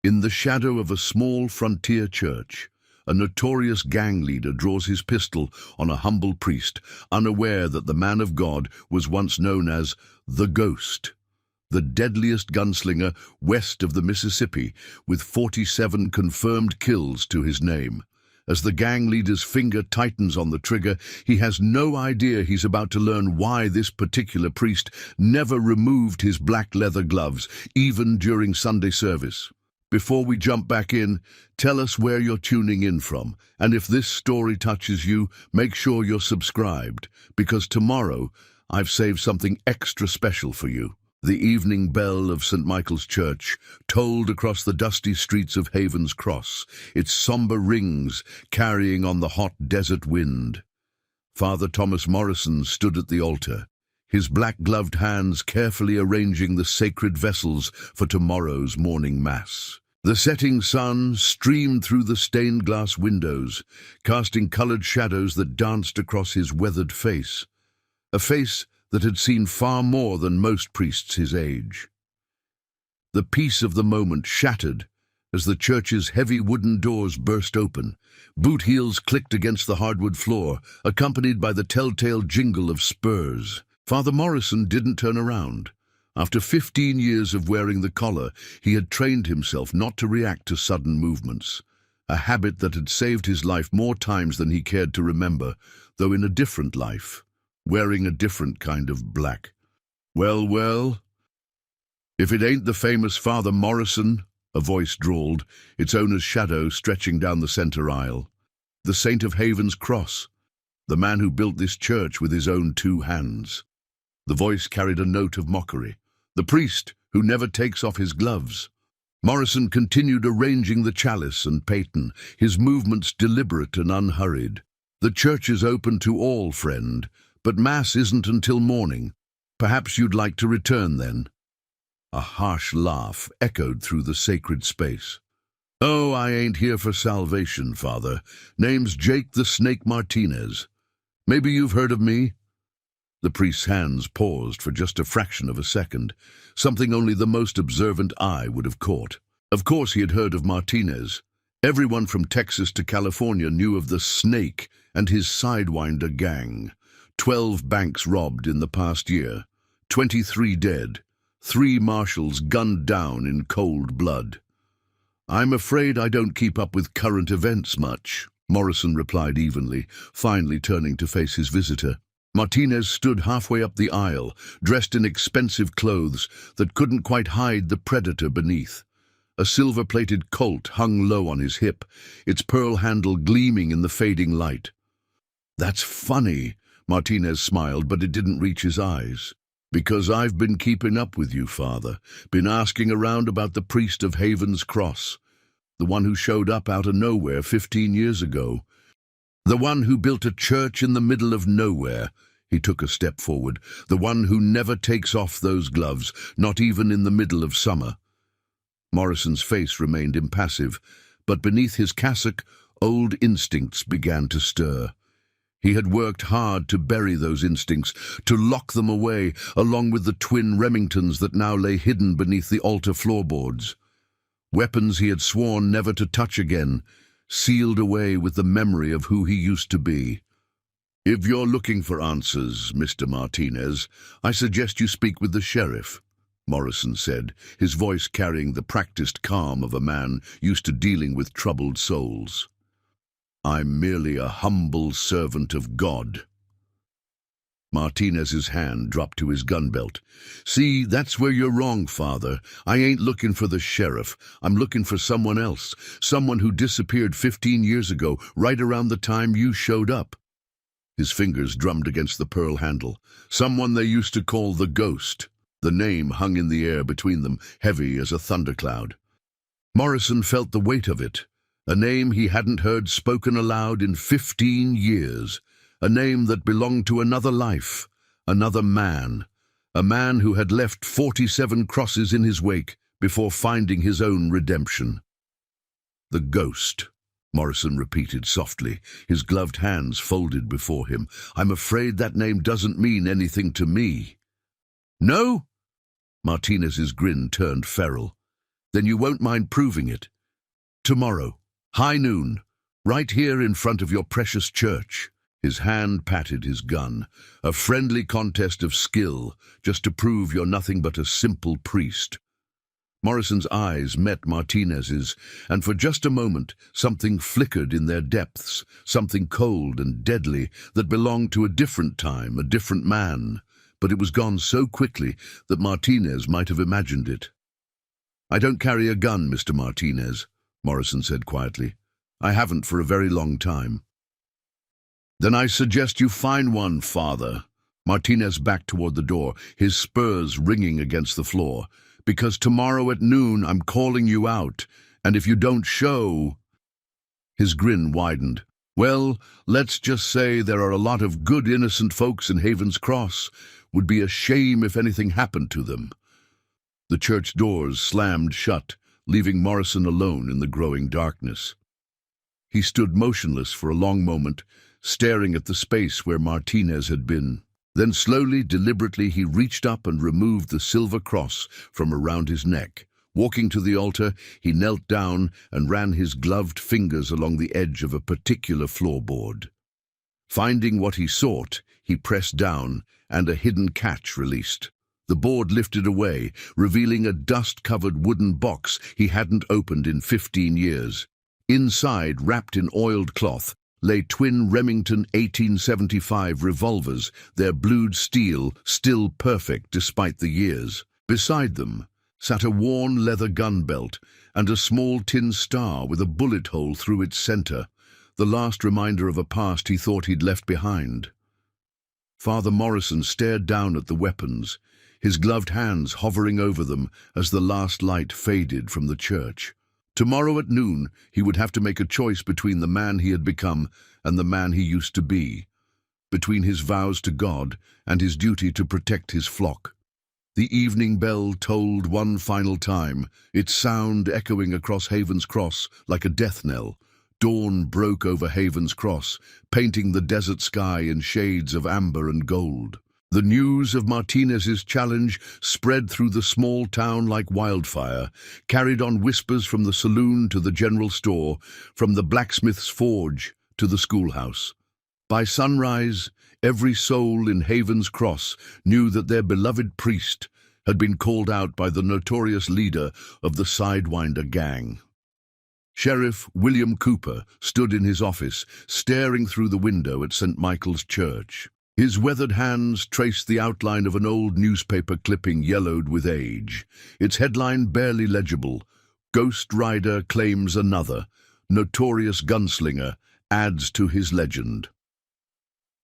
In the shadow of a small frontier church, a notorious gang leader draws his pistol on a humble priest, unaware that the man of God was once known as the Ghost, the deadliest gunslinger west of the Mississippi, with 47 confirmed kills to his name. As the gang leader's finger tightens on the trigger, he has no idea he's about to learn why this particular priest never removed his black leather gloves, even during Sunday service. Before we jump back in, tell us where you're tuning in from, and if this story touches you, make sure you're subscribed, because tomorrow I've saved something extra special for you. The evening bell of St. Michael's Church tolled across the dusty streets of Haven's Cross, its somber rings carrying on the hot desert wind. Father Thomas Morrison stood at the altar, his black-gloved hands carefully arranging the sacred vessels for tomorrow's morning mass. The setting sun streamed through the stained-glass windows, casting colored shadows that danced across his weathered face, a face that had seen far more than most priests his age. The peace of the moment shattered as the church's heavy wooden doors burst open. Boot heels clicked against the hardwood floor, accompanied by the telltale jingle of spurs. Father Morrison didn't turn around. After 15 years of wearing the collar, he had trained himself not to react to sudden movements, a habit that had saved his life more times than he cared to remember, though in a different life, wearing a different kind of black. Well, well, if it ain't the famous Father Morrison, a voice drawled, its owner's shadow stretching down the center aisle. The saint of Haven's Cross, the man who built this church with his own 2 hands. The voice carried a note of mockery. The priest who never takes off his gloves. Morrison continued arranging the chalice and paten, his movements deliberate and unhurried. The church is open to all, friend, but Mass isn't until morning. Perhaps you'd like to return then. A harsh laugh echoed through the sacred space. Oh, I ain't here for salvation, Father. Name's Jake the Snake Martinez. Maybe you've heard of me? The priest's hands paused for just a fraction of a second, something only the most observant eye would have caught. Of course he had heard of Martinez. Everyone from Texas to California knew of the Snake and his Sidewinder gang. 12 banks robbed in the past year, 23 dead, 3 marshals gunned down in cold blood. I'm afraid I don't keep up with current events much, Morrison replied evenly, finally turning to face his visitor. Martinez stood halfway up the aisle, dressed in expensive clothes that couldn't quite hide the predator beneath. A silver-plated Colt hung low on his hip, its pearl handle gleaming in the fading light. That's funny, Martinez smiled, but it didn't reach his eyes. Because I've been keeping up with you, Father, been asking around about the priest of Haven's Cross, the one who showed up out of nowhere 15 years ago. The one who built a church in the middle of nowhere. He took a step forward. The one who never takes off those gloves, not even in the middle of summer. Morrison's face remained impassive, but beneath his cassock, old instincts began to stir. He had worked hard to bury those instincts, to lock them away, along with the twin Remingtons that now lay hidden beneath the altar floorboards. Weapons he had sworn never to touch again, sealed away with the memory of who he used to be. If you're looking for answers, Mr. Martinez, I suggest you speak with the sheriff, Morrison said, his voice carrying the practiced calm of a man used to dealing with troubled souls. I'm merely a humble servant of God. Martinez's hand dropped to his gun belt. See, that's where you're wrong, Father. I ain't looking for the sheriff. I'm looking for someone else, someone who disappeared 15 years ago, right around the time you showed up. His fingers drummed against the pearl handle. Someone they used to call the Ghost. The name hung in the air between them, heavy as a thundercloud. Morrison felt the weight of it. A name he hadn't heard spoken aloud in 15 years. A name that belonged to another life, another man. A man who had left 47 crosses in his wake before finding his own redemption. The Ghost, Morrison repeated softly, his gloved hands folded before him. I'm afraid that name doesn't mean anything to me. No? Martinez's grin turned feral. Then you won't mind proving it. Tomorrow, high noon, right here in front of your precious church." His hand patted his gun, a friendly contest of skill, just to prove you're nothing but a simple priest. Morrison's eyes met Martinez's, and for just a moment something flickered in their depths, something cold and deadly that belonged to a different time, a different man. But it was gone so quickly that Martinez might have imagined it. "I don't carry a gun, Mr. Martinez," Morrison said quietly. "I haven't for a very long time." "Then I suggest you find one, Father." Martinez backed toward the door, his spurs ringing against the floor. "Because tomorrow at noon I'm calling you out, and if you don't show—" His grin widened. "Well, let's just say there are a lot of good innocent folks in Haven's Cross. Would be a shame if anything happened to them." The church doors slammed shut, leaving Morrison alone in the growing darkness. He stood motionless for a long moment, staring at the space where Martinez had been. Then slowly, deliberately, he reached up and removed the silver cross from around his neck. Walking to the altar, he knelt down and ran his gloved fingers along the edge of a particular floorboard. Finding what he sought, he pressed down, and a hidden catch released. The board lifted away, revealing a dust-covered wooden box he hadn't opened in 15 years. Inside, wrapped in oiled cloth, lay twin Remington 1875 revolvers, their blued steel still perfect despite the years. Beside them sat a worn leather gun belt and a small tin star with a bullet hole through its center, the last reminder of a past he thought he'd left behind. Father Morrison stared down at the weapons, his gloved hands hovering over them as the last light faded from the church. Tomorrow at noon, he would have to make a choice between the man he had become and the man he used to be, between his vows to God and his duty to protect his flock. The evening bell tolled one final time, its sound echoing across Haven's Cross like a death knell. Dawn broke over Haven's Cross, painting the desert sky in shades of amber and gold. The news of Martinez's challenge spread through the small town like wildfire, carried on whispers from the saloon to the general store, from the blacksmith's forge to the schoolhouse. By sunrise, every soul in Haven's Cross knew that their beloved priest had been called out by the notorious leader of the Sidewinder gang. Sheriff William Cooper stood in his office, staring through the window at St. Michael's Church. His weathered hands traced the outline of an old newspaper clipping yellowed with age. Its headline barely legible: "Ghost Rider claims another. Notorious gunslinger adds to his legend."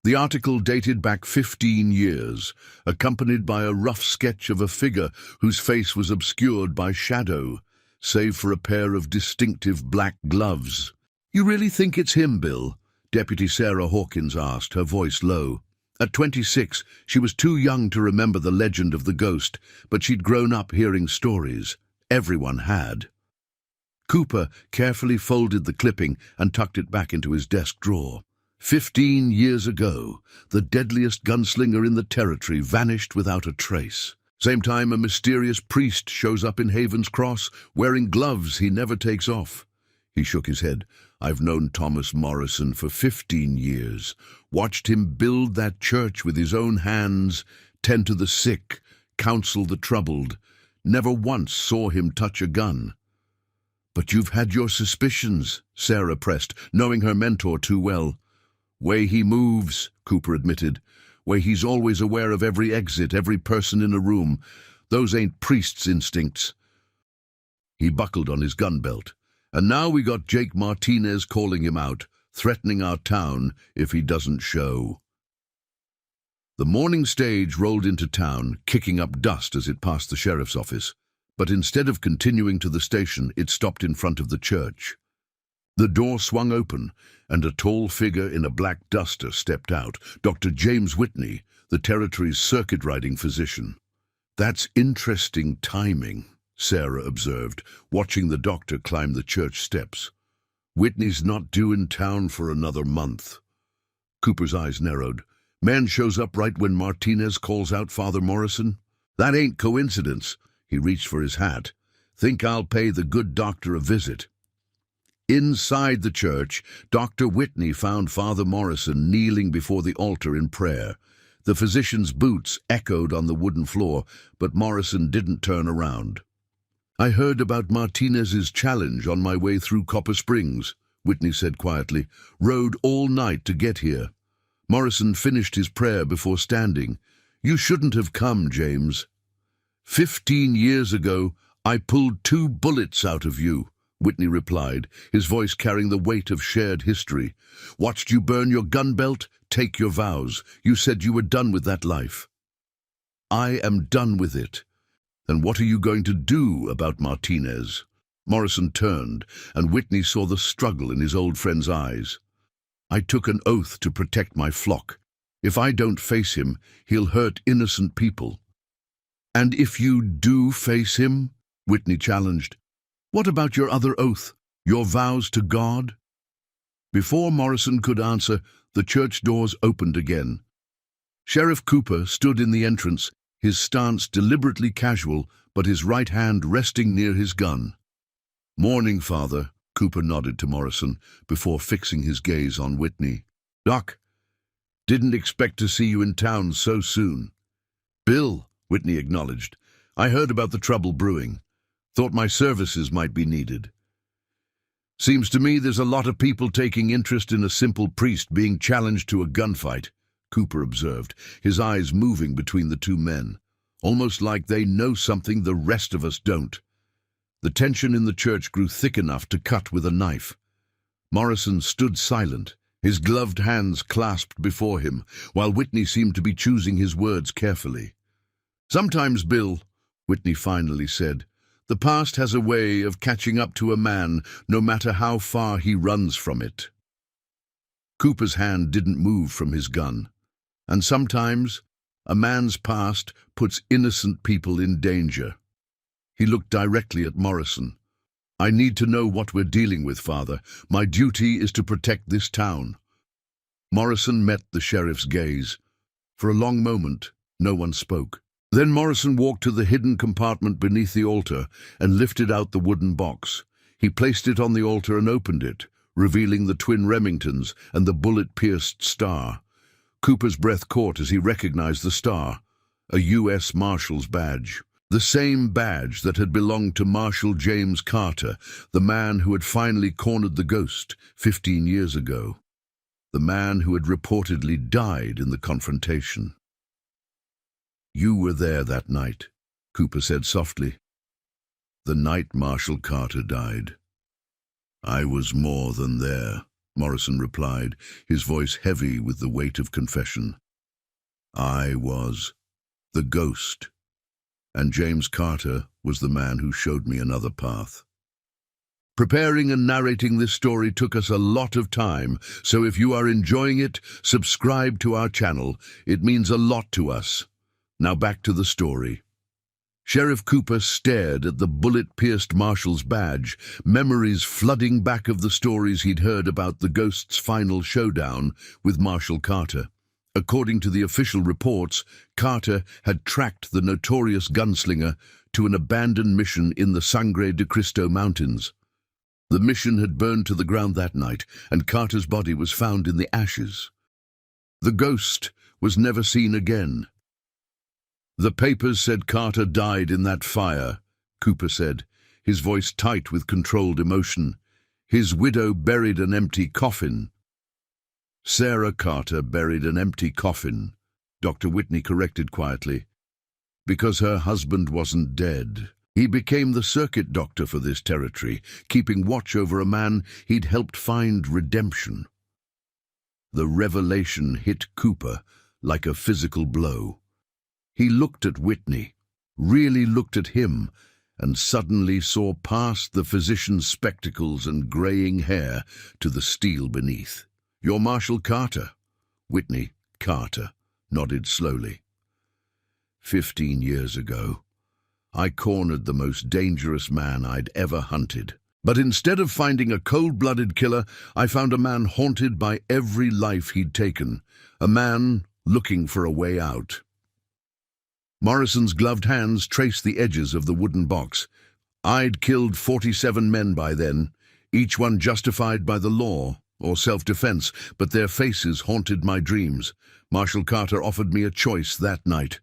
The article dated back 15 years, accompanied by a rough sketch of a figure whose face was obscured by shadow, save for a pair of distinctive black gloves. "You really think it's him, Bill?" Deputy Sarah Hawkins asked, her voice low. At 26, she was too young to remember the legend of the ghost, but she'd grown up hearing stories. Everyone had. Cooper carefully folded the clipping and tucked it back into his desk drawer. 15 years ago, the deadliest gunslinger in the territory vanished without a trace. Same time, a mysterious priest shows up in Haven's Cross, wearing gloves he never takes off. He shook his head. "I've known Thomas Morrison for 15 years, watched him build that church with his own hands, tend to the sick, counsel the troubled. Never once saw him touch a gun." "But you've had your suspicions," Sarah pressed, knowing her mentor too well. "Way he moves," Cooper admitted. "Way he's always aware of every exit, every person in a room. Those ain't priest's instincts." He buckled on his gun belt. "And now we got Jake Martinez calling him out, threatening our town if he doesn't show." The morning stage rolled into town, kicking up dust as it passed the sheriff's office. But instead of continuing to the station, it stopped in front of the church. The door swung open, and a tall figure in a black duster stepped out, Dr. James Whitney, the territory's circuit-riding physician. "That's interesting timing," Sarah observed, watching the doctor climb the church steps. "Whitney's not due in town for another month." Cooper's eyes narrowed. "Man shows up right when Martinez calls out Father Morrison? That ain't coincidence." He reached for his hat. Think I'll pay the good doctor a visit." Inside the church, Dr. Whitney found Father Morrison kneeling before the altar in prayer. The physician's boots echoed on the wooden floor, but Morrison didn't turn around. "I heard about Martinez's challenge on my way through Copper Springs," Whitney said quietly. "Rode all night to get here." Morrison finished his prayer before standing. "You shouldn't have come, James. 15 years ago, I pulled 2 bullets out of you," Whitney replied, his voice carrying the weight of shared history. "Watched you burn your gun belt, take your vows. You said you were done with that life. I am done with it. And what are you going to do about Martinez?" Morrison turned, and Whitney saw the struggle in his old friend's eyes. "I took an oath to protect my flock. If I don't face him, he'll hurt innocent people." "And if you do face him?" Whitney challenged. "What about your other oath, your vows to God?" Before Morrison could answer, the church doors opened again. Sheriff Cooper stood in the entrance, his stance deliberately casual, but his right hand resting near his gun. "Morning, Father," Cooper nodded to Morrison, before fixing his gaze on Whitney. "Doc, didn't expect to see you in town so soon." "Bill," Whitney acknowledged, "I heard about the trouble brewing. Thought my services might be needed." "Seems to me there's a lot of people taking interest in a simple priest being challenged to a gunfight," Cooper observed, his eyes moving between the two men, "almost like they know something the rest of us don't." The tension in the church grew thick enough to cut with a knife. Morrison stood silent, his gloved hands clasped before him, while Whitney seemed to be choosing his words carefully. "Sometimes, Bill," Whitney finally said, "the past has a way of catching up to a man no matter how far he runs from it." Cooper's hand didn't move from his gun. "And sometimes a man's past puts innocent people in danger." He looked directly at Morrison. "I need to know what we're dealing with, Father. My duty is to protect this town." Morrison met the sheriff's gaze. For a long moment, no one spoke. Then Morrison walked to the hidden compartment beneath the altar and lifted out the wooden box. He placed it on the altar and opened it, revealing the twin Remingtons and the bullet-pierced star. Cooper's breath caught as he recognized the star, a U.S. Marshal's badge. The same badge that had belonged to Marshal James Carter, the man who had finally cornered the ghost 15 years ago. The man who had reportedly died in the confrontation. "You were there that night," Cooper said softly. "The night Marshal Carter died." "I was more than there," Morrison replied, his voice heavy with the weight of confession. "I was the ghost, and James Carter was the man who showed me another path." Preparing and narrating this story took us a lot of time, so if you are enjoying it, subscribe to our channel. It means a lot to us. Now back to the story. Sheriff Cooper stared at the bullet-pierced Marshal's badge, memories flooding back of the stories he'd heard about the ghost's final showdown with Marshal Carter. According to the official reports, Carter had tracked the notorious gunslinger to an abandoned mission in the Sangre de Cristo Mountains. The mission had burned to the ground that night, and Carter's body was found in the ashes. The ghost was never seen again. "The papers said Carter died in that fire," Cooper said, his voice tight with controlled emotion. "His widow buried an empty coffin." "Sarah Carter buried an empty coffin," Dr. Whitney corrected quietly, "because her husband wasn't dead. He became the circuit doctor for this territory, keeping watch over a man he'd helped find redemption." The revelation hit Cooper like a physical blow. He looked at Whitney, really looked at him, and suddenly saw past the physician's spectacles and graying hair to the steel beneath. "You're Marshal Carter?" Whitney, Carter, nodded slowly. 15 years ago, I cornered the most dangerous man I'd ever hunted. But instead of finding a cold-blooded killer, I found a man haunted by every life he'd taken, a man looking for a way out." Morrison's gloved hands traced the edges of the wooden box. I'd killed 47 men by then, each one justified by the law or self-defense, but their faces haunted my dreams. Marshal Carter offered me a choice that night: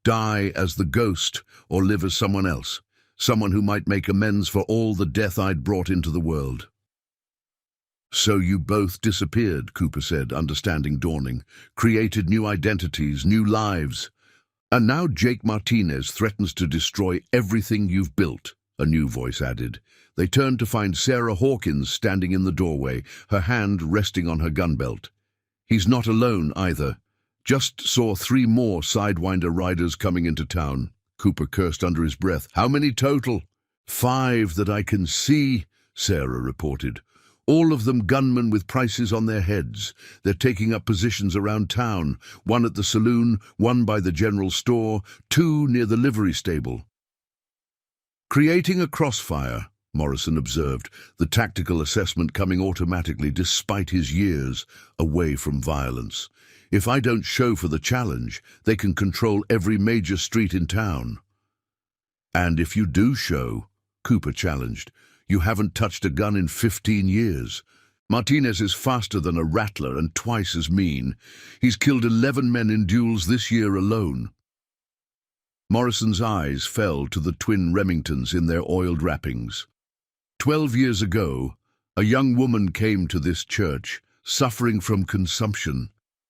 die as the ghost or live as someone else, someone who might make amends for all the death I'd brought into the world. So you both disappeared, Cooper said, understanding dawning. Created new identities, new lives. And now Jake Martinez threatens to destroy everything you've built, a new voice added. They turned to find Sarah Hawkins standing in the doorway, her hand resting on her gun belt. He's not alone either. Just saw 3 more Sidewinder riders coming into town. Cooper cursed under his breath. How many total? 5 that I can see, Sarah reported. All of them gunmen with prices on their heads. They're taking up positions around town, 1 at the saloon, 1 by the general store, 2 near the livery stable. Creating a crossfire, Morrison observed, the tactical assessment coming automatically despite his years away from violence. If I don't show for the challenge, they can control every major street in town. And if you do show, Cooper challenged, you haven't touched a gun in 15 years. Martinez is faster than a rattler and twice as mean. He's killed 11 men in duels this year alone. Morrison's eyes fell to the twin Remingtons in their oiled wrappings. 12 years ago, a young woman came to this church, suffering from consumption.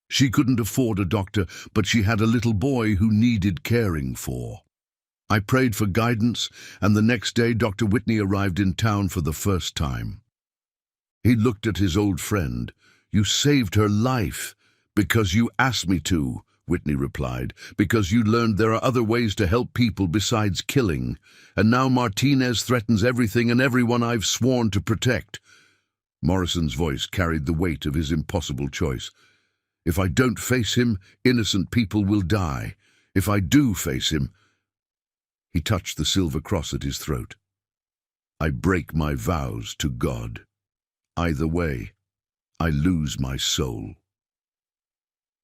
She couldn't afford a doctor, but she had a little boy who needed caring for. I prayed for guidance, and the next day Dr. Whitney arrived in town for the first time. He looked at his old friend. You saved her life. Because you asked me to, Whitney replied. Because you learned there are other ways to help people besides killing. And now Martinez threatens everything and everyone I've sworn to protect. Morrison's voice carried the weight of his impossible choice. If I don't face him, innocent people will die. If I do face him... He touched the silver cross at his throat. I break my vows to God. Either way, I lose my soul.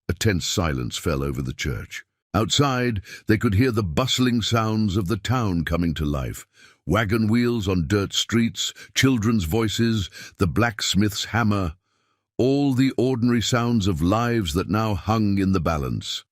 A tense silence fell over the church. Outside, they could hear the bustling sounds of the town coming to life. Wagon wheels on dirt streets, children's voices, the blacksmith's hammer, all the ordinary sounds of lives that now hung in the balance.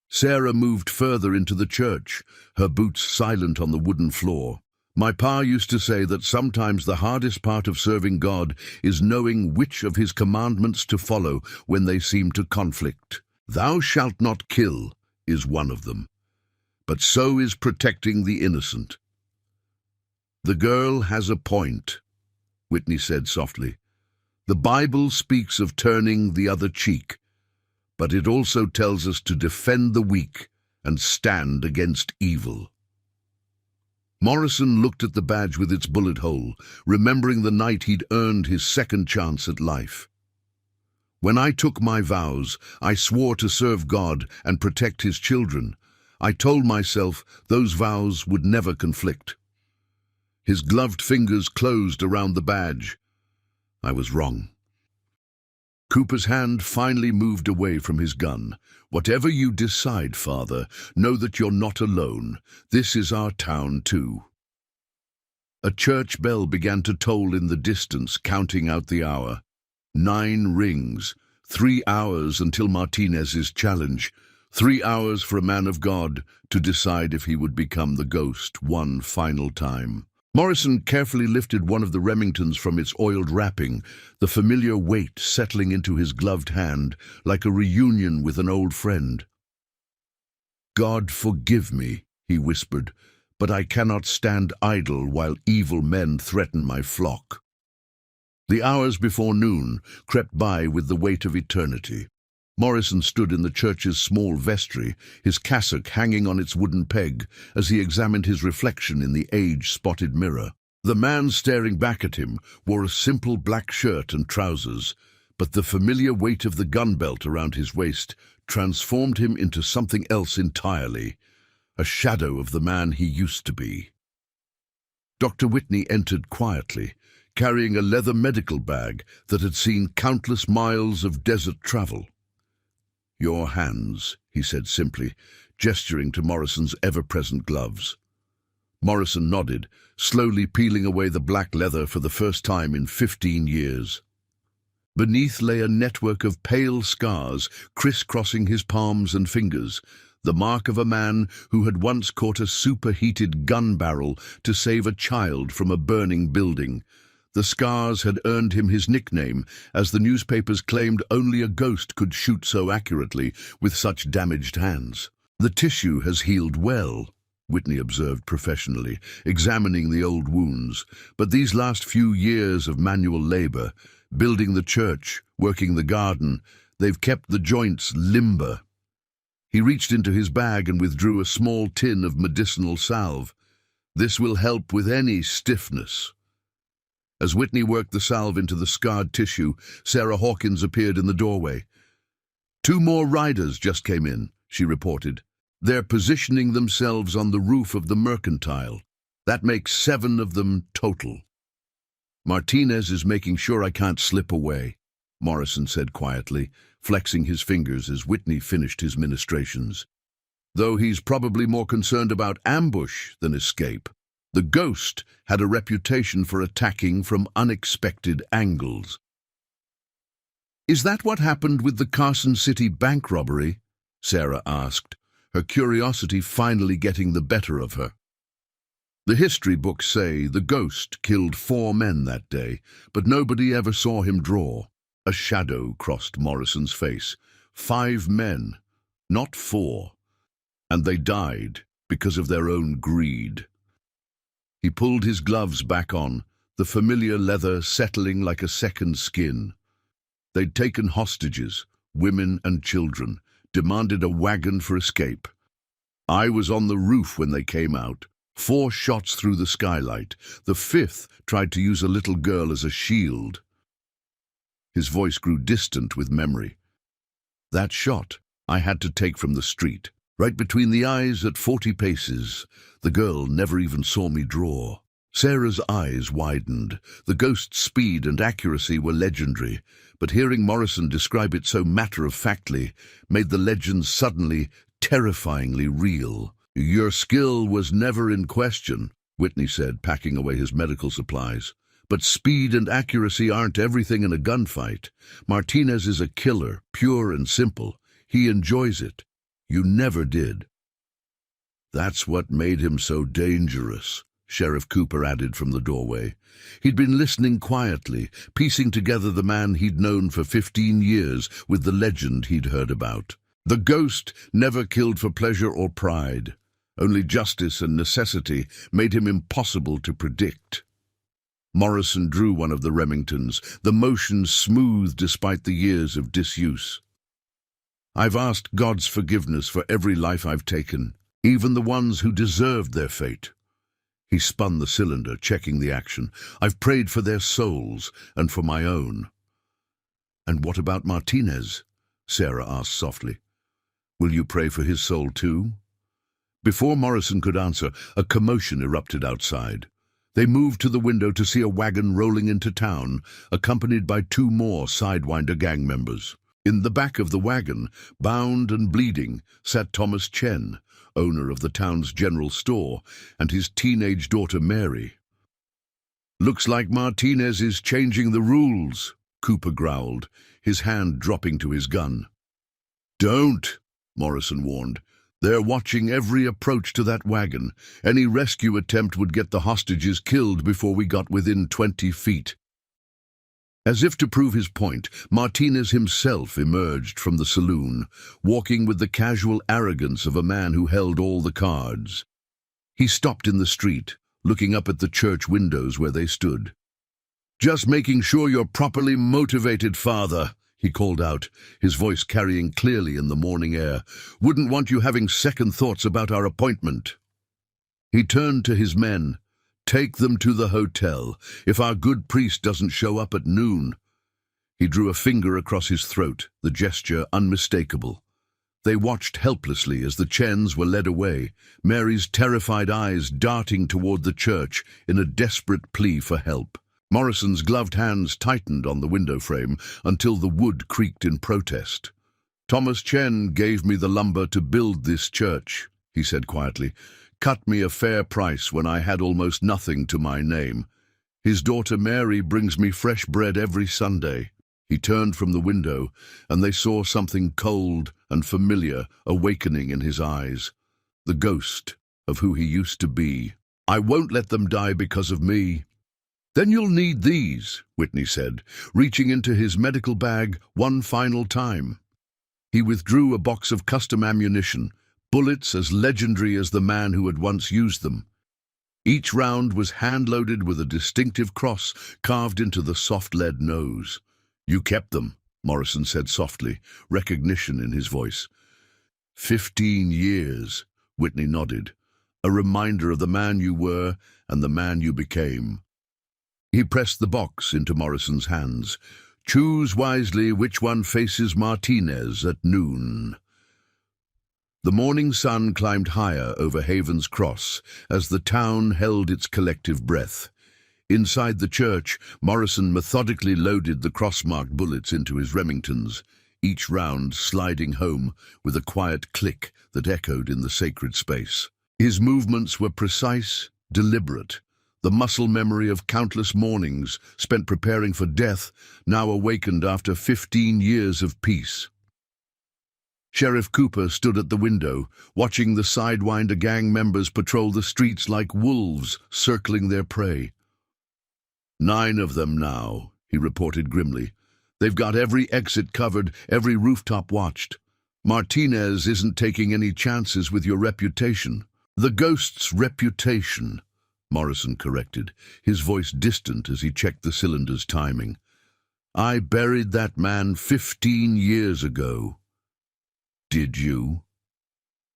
Sarah moved further into the church, her boots silent on the wooden floor. My pa used to say that sometimes the hardest part of serving God is knowing which of his commandments to follow when they seem to conflict. Thou shalt not kill is one of them, but so is protecting the innocent. The girl has a point, Whitney said softly. The Bible speaks of turning the other cheek, but it also tells us to defend the weak and stand against evil. Morrison looked at the badge with its bullet hole, remembering the night he'd earned his second chance at life. When I took my vows, I swore to serve God and protect his children. I told myself those vows would never conflict. His gloved fingers closed around the badge. I was wrong. Cooper's hand finally moved away from his gun. Whatever you decide, Father, know that you're not alone. This is our town, too. A church bell began to toll in the distance, counting out the hour. 9 rings, 3 hours until Martinez's challenge. 3 hours for a man of God to decide if he would become the ghost one final time. Morrison carefully lifted one of the Remingtons from its oiled wrapping, the familiar weight settling into his gloved hand like a reunion with an old friend. God forgive me, he whispered, but I cannot stand idle while evil men threaten my flock. The hours before noon crept by with the weight of eternity. Morrison stood in the church's small vestry, his cassock hanging on its wooden peg as he examined his reflection in the age-spotted mirror. The man staring back at him wore a simple black shirt and trousers, but the familiar weight of the gun belt around his waist transformed him into something else entirely, a shadow of the man he used to be. Dr. Whitney entered quietly, carrying a leather medical bag that had seen countless miles of desert travel. Your hands, he said simply, gesturing to Morrison's ever-present gloves. Morrison nodded, slowly peeling away the black leather for the first time in 15 years. Beneath lay a network of pale scars crisscrossing his palms and fingers, the mark of a man who had once caught a superheated gun barrel to save a child from a burning building. The scars had earned him his nickname, as the newspapers claimed only a ghost could shoot so accurately with such damaged hands. "The tissue has healed well," Whitney observed professionally, examining the old wounds, "but these last few years of manual labor, building the church, working the garden, they've kept the joints limber." He reached into his bag and withdrew a small tin of medicinal salve. "This will help with any stiffness." As Whitney worked the salve into the scarred tissue, Sarah Hawkins appeared in the doorway. "2 more riders just came in," she reported. "They're positioning themselves on the roof of the Mercantile. That makes 7 of them total." "Martinez is making sure I can't slip away," Morrison said quietly, flexing his fingers as Whitney finished his ministrations. "Though he's probably more concerned about ambush than escape. The ghost had a reputation for attacking from unexpected angles." "Is that what happened with the Carson City bank robbery?" Sarah asked, her curiosity finally getting the better of her. "The history books say the ghost killed 4 men that day, but nobody ever saw him draw." A shadow crossed Morrison's face. 5 men, not 4. And they died because of their own greed. He pulled his gloves back on, the familiar leather settling like a second skin. They'd taken hostages, women and children, demanded a wagon for escape. I was on the roof when they came out. 4 shots through the skylight. The 5th tried to use a little girl as a shield. His voice grew distant with memory. "That shot I had to take from the street, right between the eyes at 40 paces. The girl never even saw me draw." Sarah's eyes widened. The ghost's speed and accuracy were legendary, but hearing Morrison describe it so matter-of-factly made the legend suddenly terrifyingly real. "Your skill was never in question," Whitney said, packing away his medical supplies. "But speed and accuracy aren't everything in a gunfight. Martinez is a killer, pure and simple. He enjoys it. You never did." "That's what made him so dangerous," Sheriff Cooper added from the doorway. He'd been listening quietly, piecing together the man he'd known for 15 years with the legend he'd heard about. The ghost never killed for pleasure or pride. Only justice and necessity made him impossible to predict. Morrison drew one of the Remingtons, the motion smooth despite the years of disuse. "I've asked God's forgiveness for every life I've taken, even the ones who deserved their fate." He spun the cylinder, checking the action. "I've prayed for their souls and for my own." "And what about Martinez?" Sarah asked softly. "Will you pray for his soul too?" Before Morrison could answer, a commotion erupted outside. They moved to the window to see a wagon rolling into town, accompanied by 2 more Sidewinder gang members. In the back of the wagon, bound and bleeding, sat Thomas Chen, owner of the town's general store, and his teenage daughter Mary. "Looks like Martinez is changing the rules," Cooper growled, his hand dropping to his gun. "Don't," Morrison warned. "They're watching every approach to that wagon. Any rescue attempt would get the hostages killed before we got within 20 feet. As if to prove his point, Martinez himself emerged from the saloon, walking with the casual arrogance of a man who held all the cards. He stopped in the street, looking up at the church windows where they stood. "Just making sure you're properly motivated, Father," he called out, his voice carrying clearly in the morning air. "Wouldn't want you having second thoughts about our appointment." He turned to his men. "Take them to the hotel, if our good priest doesn't show up at noon." He drew a finger across his throat, the gesture unmistakable. They watched helplessly as the Chens were led away, Mary's terrified eyes darting toward the church in a desperate plea for help. Morrison's gloved hands tightened on the window frame until the wood creaked in protest. "Thomas Chen gave me the lumber to build this church," he said quietly. cut me a fair price when I had almost nothing to my name. His daughter Mary brings me fresh bread every Sunday." He turned from the window, and they saw something cold and familiar awakening in his eyes. The ghost of who he used to be. "I won't let them die because of me." "Then you'll need these," Whitney said, reaching into his medical bag one final time. He withdrew a box of custom ammunition, bullets as legendary as the man who had once used them. Each round was hand-loaded with a distinctive cross carved into the soft lead nose. "You kept them," Morrison said softly, recognition in his voice. 15 years, Whitney nodded, a reminder of the man you were and the man you became. He pressed the box into Morrison's hands. "Choose wisely which one faces Martinez at noon." The morning sun climbed higher over Haven's Cross as the town held its collective breath. Inside the church, Morrison methodically loaded the cross-marked bullets into his Remingtons, each round sliding home with a quiet click that echoed in the sacred space. His movements were precise, deliberate, the muscle memory of countless mornings spent preparing for death, now awakened after 15 years of peace. Sheriff Cooper stood at the window, watching the Sidewinder gang members patrol the streets like wolves circling their prey. 9 of them now, he reported grimly. They've got every exit covered, every rooftop watched. Martinez isn't taking any chances with your reputation. The ghost's reputation, Morrison corrected, his voice distant as he checked the cylinder's timing. I buried that man 15 years ago. Did you?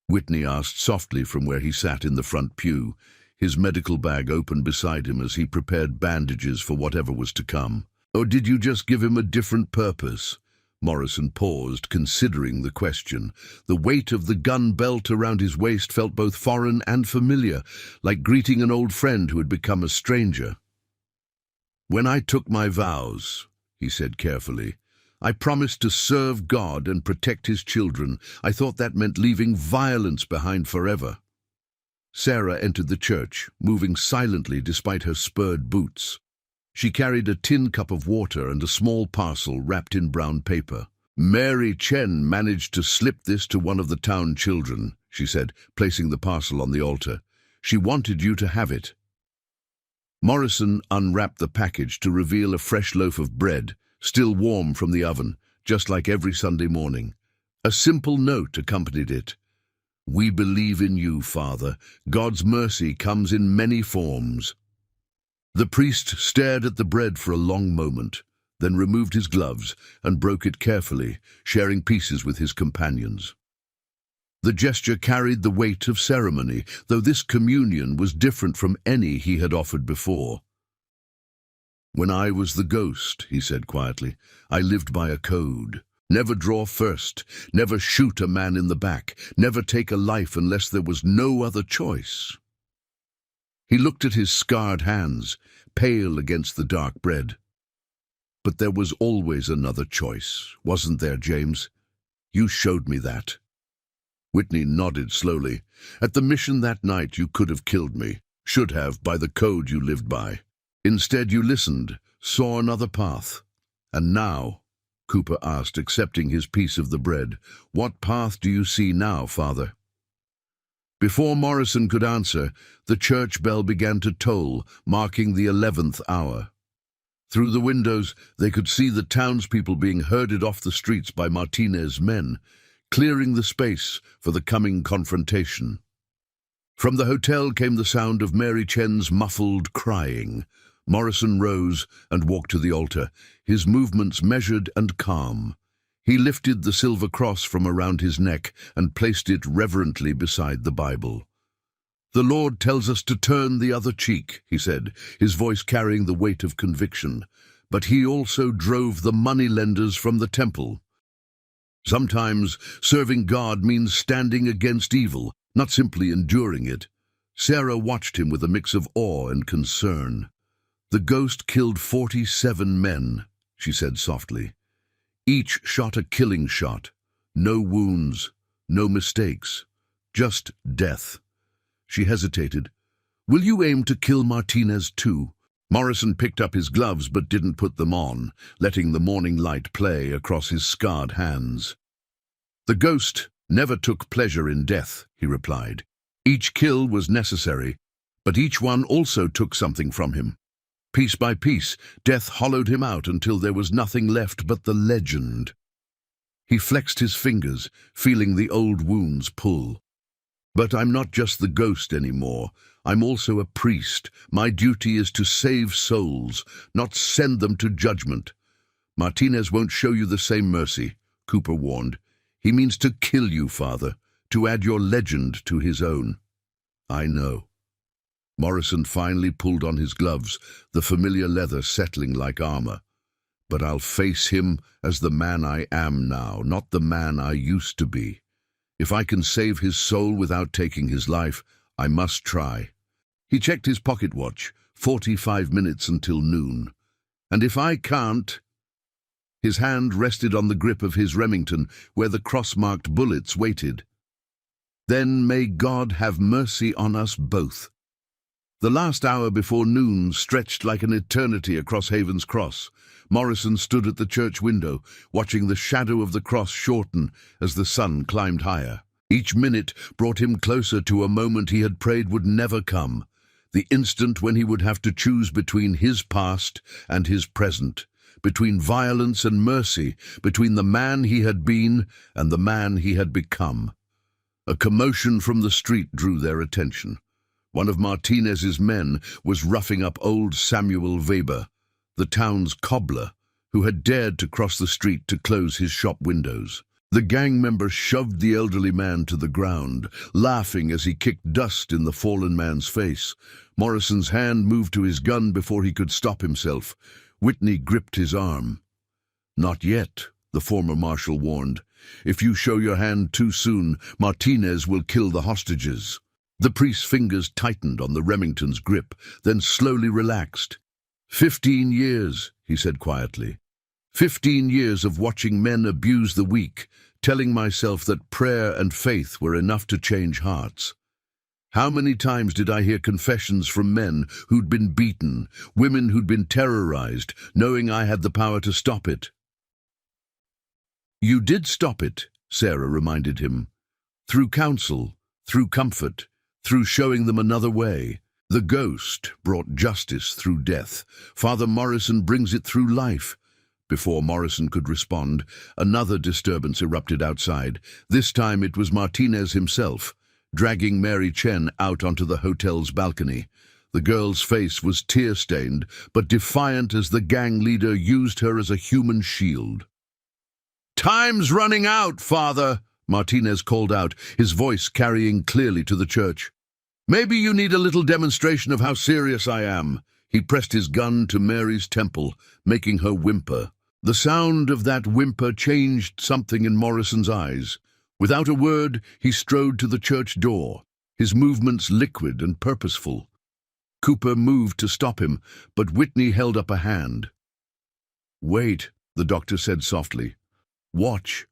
Whitney asked softly from where he sat in the front pew, his medical bag open beside him as he prepared bandages for whatever was to come. Or did you just give him a different purpose? Morrison paused, considering the question. The weight of the gun belt around his waist felt both foreign and familiar, like greeting an old friend who had become a stranger. When I took my vows, he said carefully, I promised to serve God and protect his children. I thought that meant leaving violence behind forever. Sarah entered the church, moving silently despite her spurred boots. She carried a tin cup of water and a small parcel wrapped in brown paper. Mary Chen managed to slip this to one of the town children, she said, placing the parcel on the altar. She wanted you to have it. Morrison unwrapped the package to reveal a fresh loaf of bread, still warm from the oven, just like every Sunday morning. A simple note accompanied it. We believe in you, Father. God's mercy comes in many forms. The priest stared at the bread for a long moment, then removed his gloves and broke it carefully, sharing pieces with his companions. The gesture carried the weight of ceremony, though this communion was different from any he had offered before. When I was the ghost, he said quietly, I lived by a code. Never draw first, never shoot a man in the back, never take a life unless there was no other choice. He looked at his scarred hands, pale against the dark bread. But there was always another choice, wasn't there, James? You showed me that. Whitney nodded slowly. At the mission that night you could have killed me, should have by the code you lived by. Instead you listened, saw another path. And now, Cooper asked, accepting his piece of the bread, what path do you see now, Father? Before Morrison could answer, the church bell began to toll, marking the 11th hour. Through the windows, they could see the townspeople being herded off the streets by Martinez's men, clearing the space for the coming confrontation. From the hotel came the sound of Mary Chen's muffled crying. Morrison rose and walked to the altar, his movements measured and calm. He lifted the silver cross from around his neck and placed it reverently beside the Bible. The Lord tells us to turn the other cheek, he said, his voice carrying the weight of conviction. But he also drove the moneylenders from the temple. Sometimes serving God means standing against evil, not simply enduring it. Sarah watched him with a mix of awe and concern. The ghost killed 47 men, she said softly. Each shot a killing shot. No wounds, no mistakes, just death. She hesitated. "Will you aim to kill Martinez too?" Morrison picked up his gloves but didn't put them on, letting the morning light play across his scarred hands. "The ghost never took pleasure in death," he replied. "Each kill was necessary, but each one also took something from him. Piece by piece, death hollowed him out until there was nothing left but the legend." He flexed his fingers, feeling the old wounds pull. "But I'm not just the ghost anymore. I'm also a priest. My duty is to save souls, not send them to judgment." "Martinez won't show you the same mercy," Cooper warned. "He means to kill you, Father, to add your legend to his own." "I know." Morrison finally pulled on his gloves, the familiar leather settling like armor. "But I'll face him as the man I am now, not the man I used to be. If I can save his soul without taking his life, I must try." He checked his pocket watch, 45 minutes until noon. "And if I can't—" His hand rested on the grip of his Remington, where the cross-marked bullets waited. "Then may God have mercy on us both." The last hour before noon stretched like an eternity across Haven's Cross. Morrison stood at the church window, watching the shadow of the cross shorten as the sun climbed higher. Each minute brought him closer to a moment he had prayed would never come, the instant when he would have to choose between his past and his present, between violence and mercy, between the man he had been and the man he had become. A commotion from the street drew their attention. One of Martinez's men was roughing up old Samuel Weber, the town's cobbler, who had dared to cross the street to close his shop windows. The gang member shoved the elderly man to the ground, laughing as he kicked dust in the fallen man's face. Morrison's hand moved to his gun before he could stop himself. Whitney gripped his arm. "Not yet," the former marshal warned. "If you show your hand too soon, Martinez will kill the hostages." The priest's fingers tightened on the Remington's grip, then slowly relaxed. 15 years, he said quietly. 15 years of watching men abuse the weak, telling myself that prayer and faith were enough to change hearts. How many times did I hear confessions from men who'd been beaten, women who'd been terrorized, knowing I had the power to stop it? "You did stop it," Sarah reminded him. "Through counsel, through comfort, through showing them another way. The ghost brought justice through death. Father Morrison brings it through life." Before Morrison could respond, another disturbance erupted outside. This time it was Martinez himself, dragging Mary Chen out onto the hotel's balcony. The girl's face was tear-stained, but defiant as the gang leader used her as a human shield. "Time's running out, Father," Martinez called out, his voice carrying clearly to the church. "Maybe you need a little demonstration of how serious I am." He pressed his gun to Mary's temple, making her whimper. The sound of that whimper changed something in Morrison's eyes. Without a word, he strode to the church door, his movements liquid and purposeful. Cooper moved to stop him, but Whitney held up a hand. "Wait," the doctor said softly. "Watch."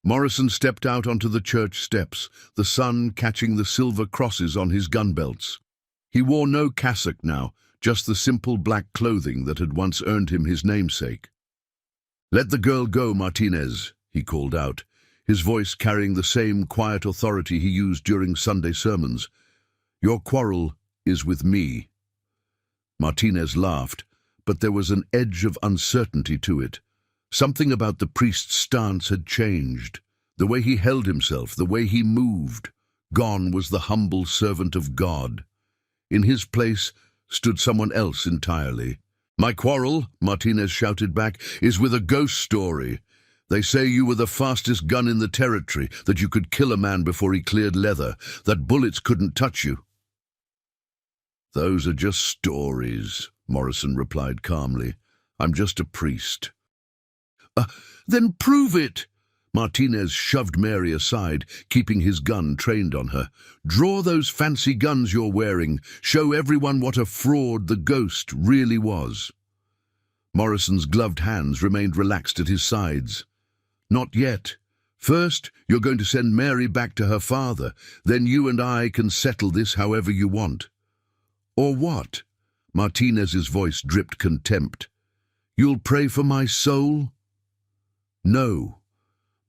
Morrison stepped out onto the church steps, the sun catching the silver crosses on his gun belts. He wore no cassock now, just the simple black clothing that had once earned him his namesake. "Let the girl go, Martinez," he called out, his voice carrying the same quiet authority he used during Sunday sermons. "Your quarrel is with me." Martinez laughed, but there was an edge of uncertainty to it. Something about the priest's stance had changed. The way he held himself, the way he moved. Gone was the humble servant of God. In his place stood someone else entirely. "My quarrel," Martinez shouted back, "is with a ghost story. They say you were the fastest gun in the territory, that you could kill a man before he cleared leather, that bullets couldn't touch you." "Those are just stories," Morrison replied calmly. "I'm just a priest." Then prove it!" Martinez shoved Mary aside, keeping his gun trained on her. "Draw those fancy guns you're wearing. Show everyone what a fraud the ghost really was." Morrison's gloved hands remained relaxed at his sides. "Not yet." First, you're going to send Mary back to her father. Then you and I can settle this however you want." "Or what?" Martinez's voice dripped contempt. "You'll pray for my soul?" "No."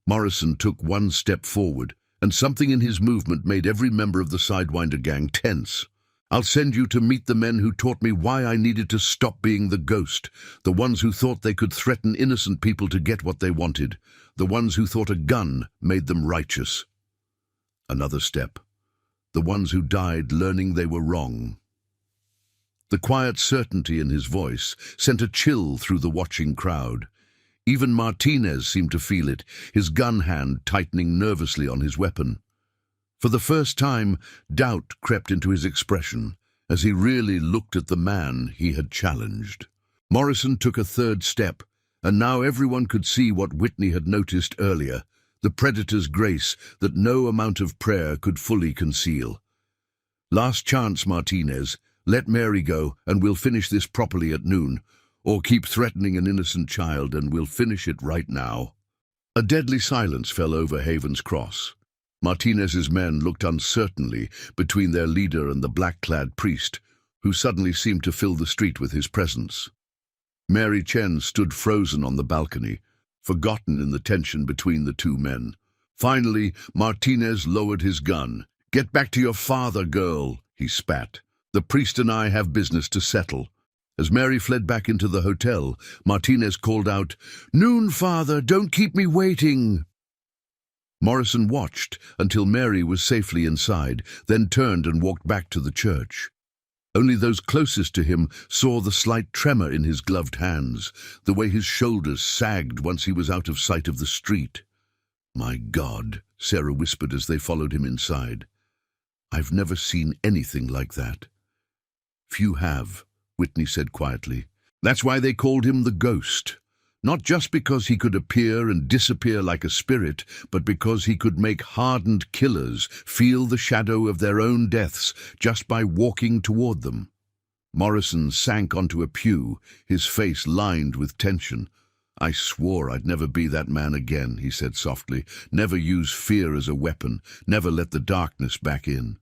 Morrison took one step forward, and something in his movement made every member of the Sidewinder gang tense. "I'll send you to meet the men who taught me why I needed to stop being the ghost, the ones who thought they could threaten innocent people to get what they wanted, the ones who thought a gun made them righteous." Another step. The ones who died learning they were wrong. The quiet certainty in his voice sent a chill through the watching crowd. Even Martinez seemed to feel it, his gun hand tightening nervously on his weapon. For the first time, doubt crept into his expression as he really looked at the man he had challenged. Morrison took a third step, and now everyone could see what Whitney had noticed earlier, the predator's grace that no amount of prayer could fully conceal. "Last chance, Martinez. Let Mary go, and we'll finish this properly at noon. Or keep threatening an innocent child, and we'll finish it right now." A deadly silence fell over Haven's Cross. Martinez's men looked uncertainly between their leader and the black-clad priest, who suddenly seemed to fill the street with his presence. Mary Chen stood frozen on the balcony, forgotten in the tension between the two men. Finally, Martinez lowered his gun. "Get back to your father, girl," he spat. "The priest and I have business to settle." As Mary fled back into the hotel, Martinez called out, "Noon, father, don't keep me waiting." Morrison watched until Mary was safely inside, then turned and walked back to the church. Only those closest to him saw the slight tremor in his gloved hands, the way his shoulders sagged once he was out of sight of the street. "My God," Sarah whispered as they followed him inside. "I've never seen anything like that." "Few have," Whitney said quietly. "That's why they called him the Ghost. Not just because he could appear and disappear like a spirit, but because he could make hardened killers feel the shadow of their own deaths just by walking toward them." Morrison sank onto a pew, his face lined with tension. "I swore I'd never be that man again," he said softly. "Never use fear as a weapon, never let the darkness back in."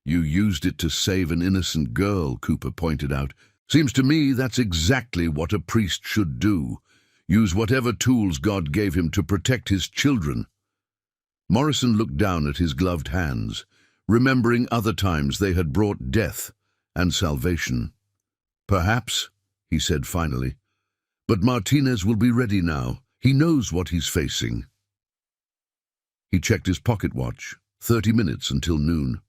"You used it to save an innocent girl," Cooper pointed out. "Seems to me that's exactly what a priest should do. Use whatever tools God gave him to protect his children." Morrison looked down at his gloved hands, remembering other times they had brought death and salvation. "Perhaps," he said finally. "But Martinez will be ready now. He knows what he's facing." He checked his pocket watch. 30 minutes until noon.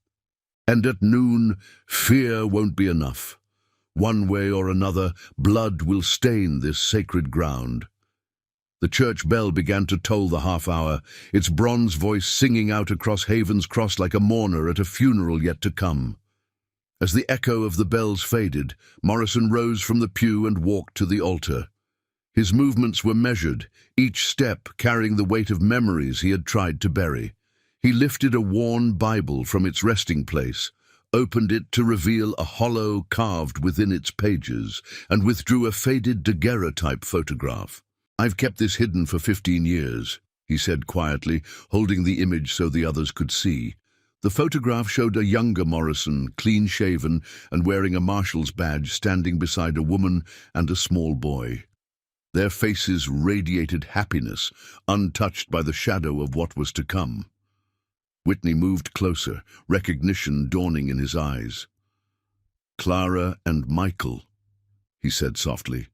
And at noon, fear won't be enough. One way or another, blood will stain this sacred ground. The church bell began to toll the half-hour, its bronze voice singing out across Haven's Cross like a mourner at a funeral yet to come. As the echo of the bells faded, Morrison rose from the pew and walked to the altar. His movements were measured, each step carrying the weight of memories he had tried to bury. He lifted a worn Bible from its resting place, opened it to reveal a hollow carved within its pages, and withdrew a faded daguerreotype photograph. "I've kept this hidden for 15 years, he said quietly, holding the image so the others could see. The photograph showed a younger Morrison, clean-shaven and wearing a marshal's badge, standing beside a woman and a small boy. Their faces radiated happiness, untouched by the shadow of what was to come. Whitney moved closer, recognition dawning in his eyes. "Clara and Michael," he said softly.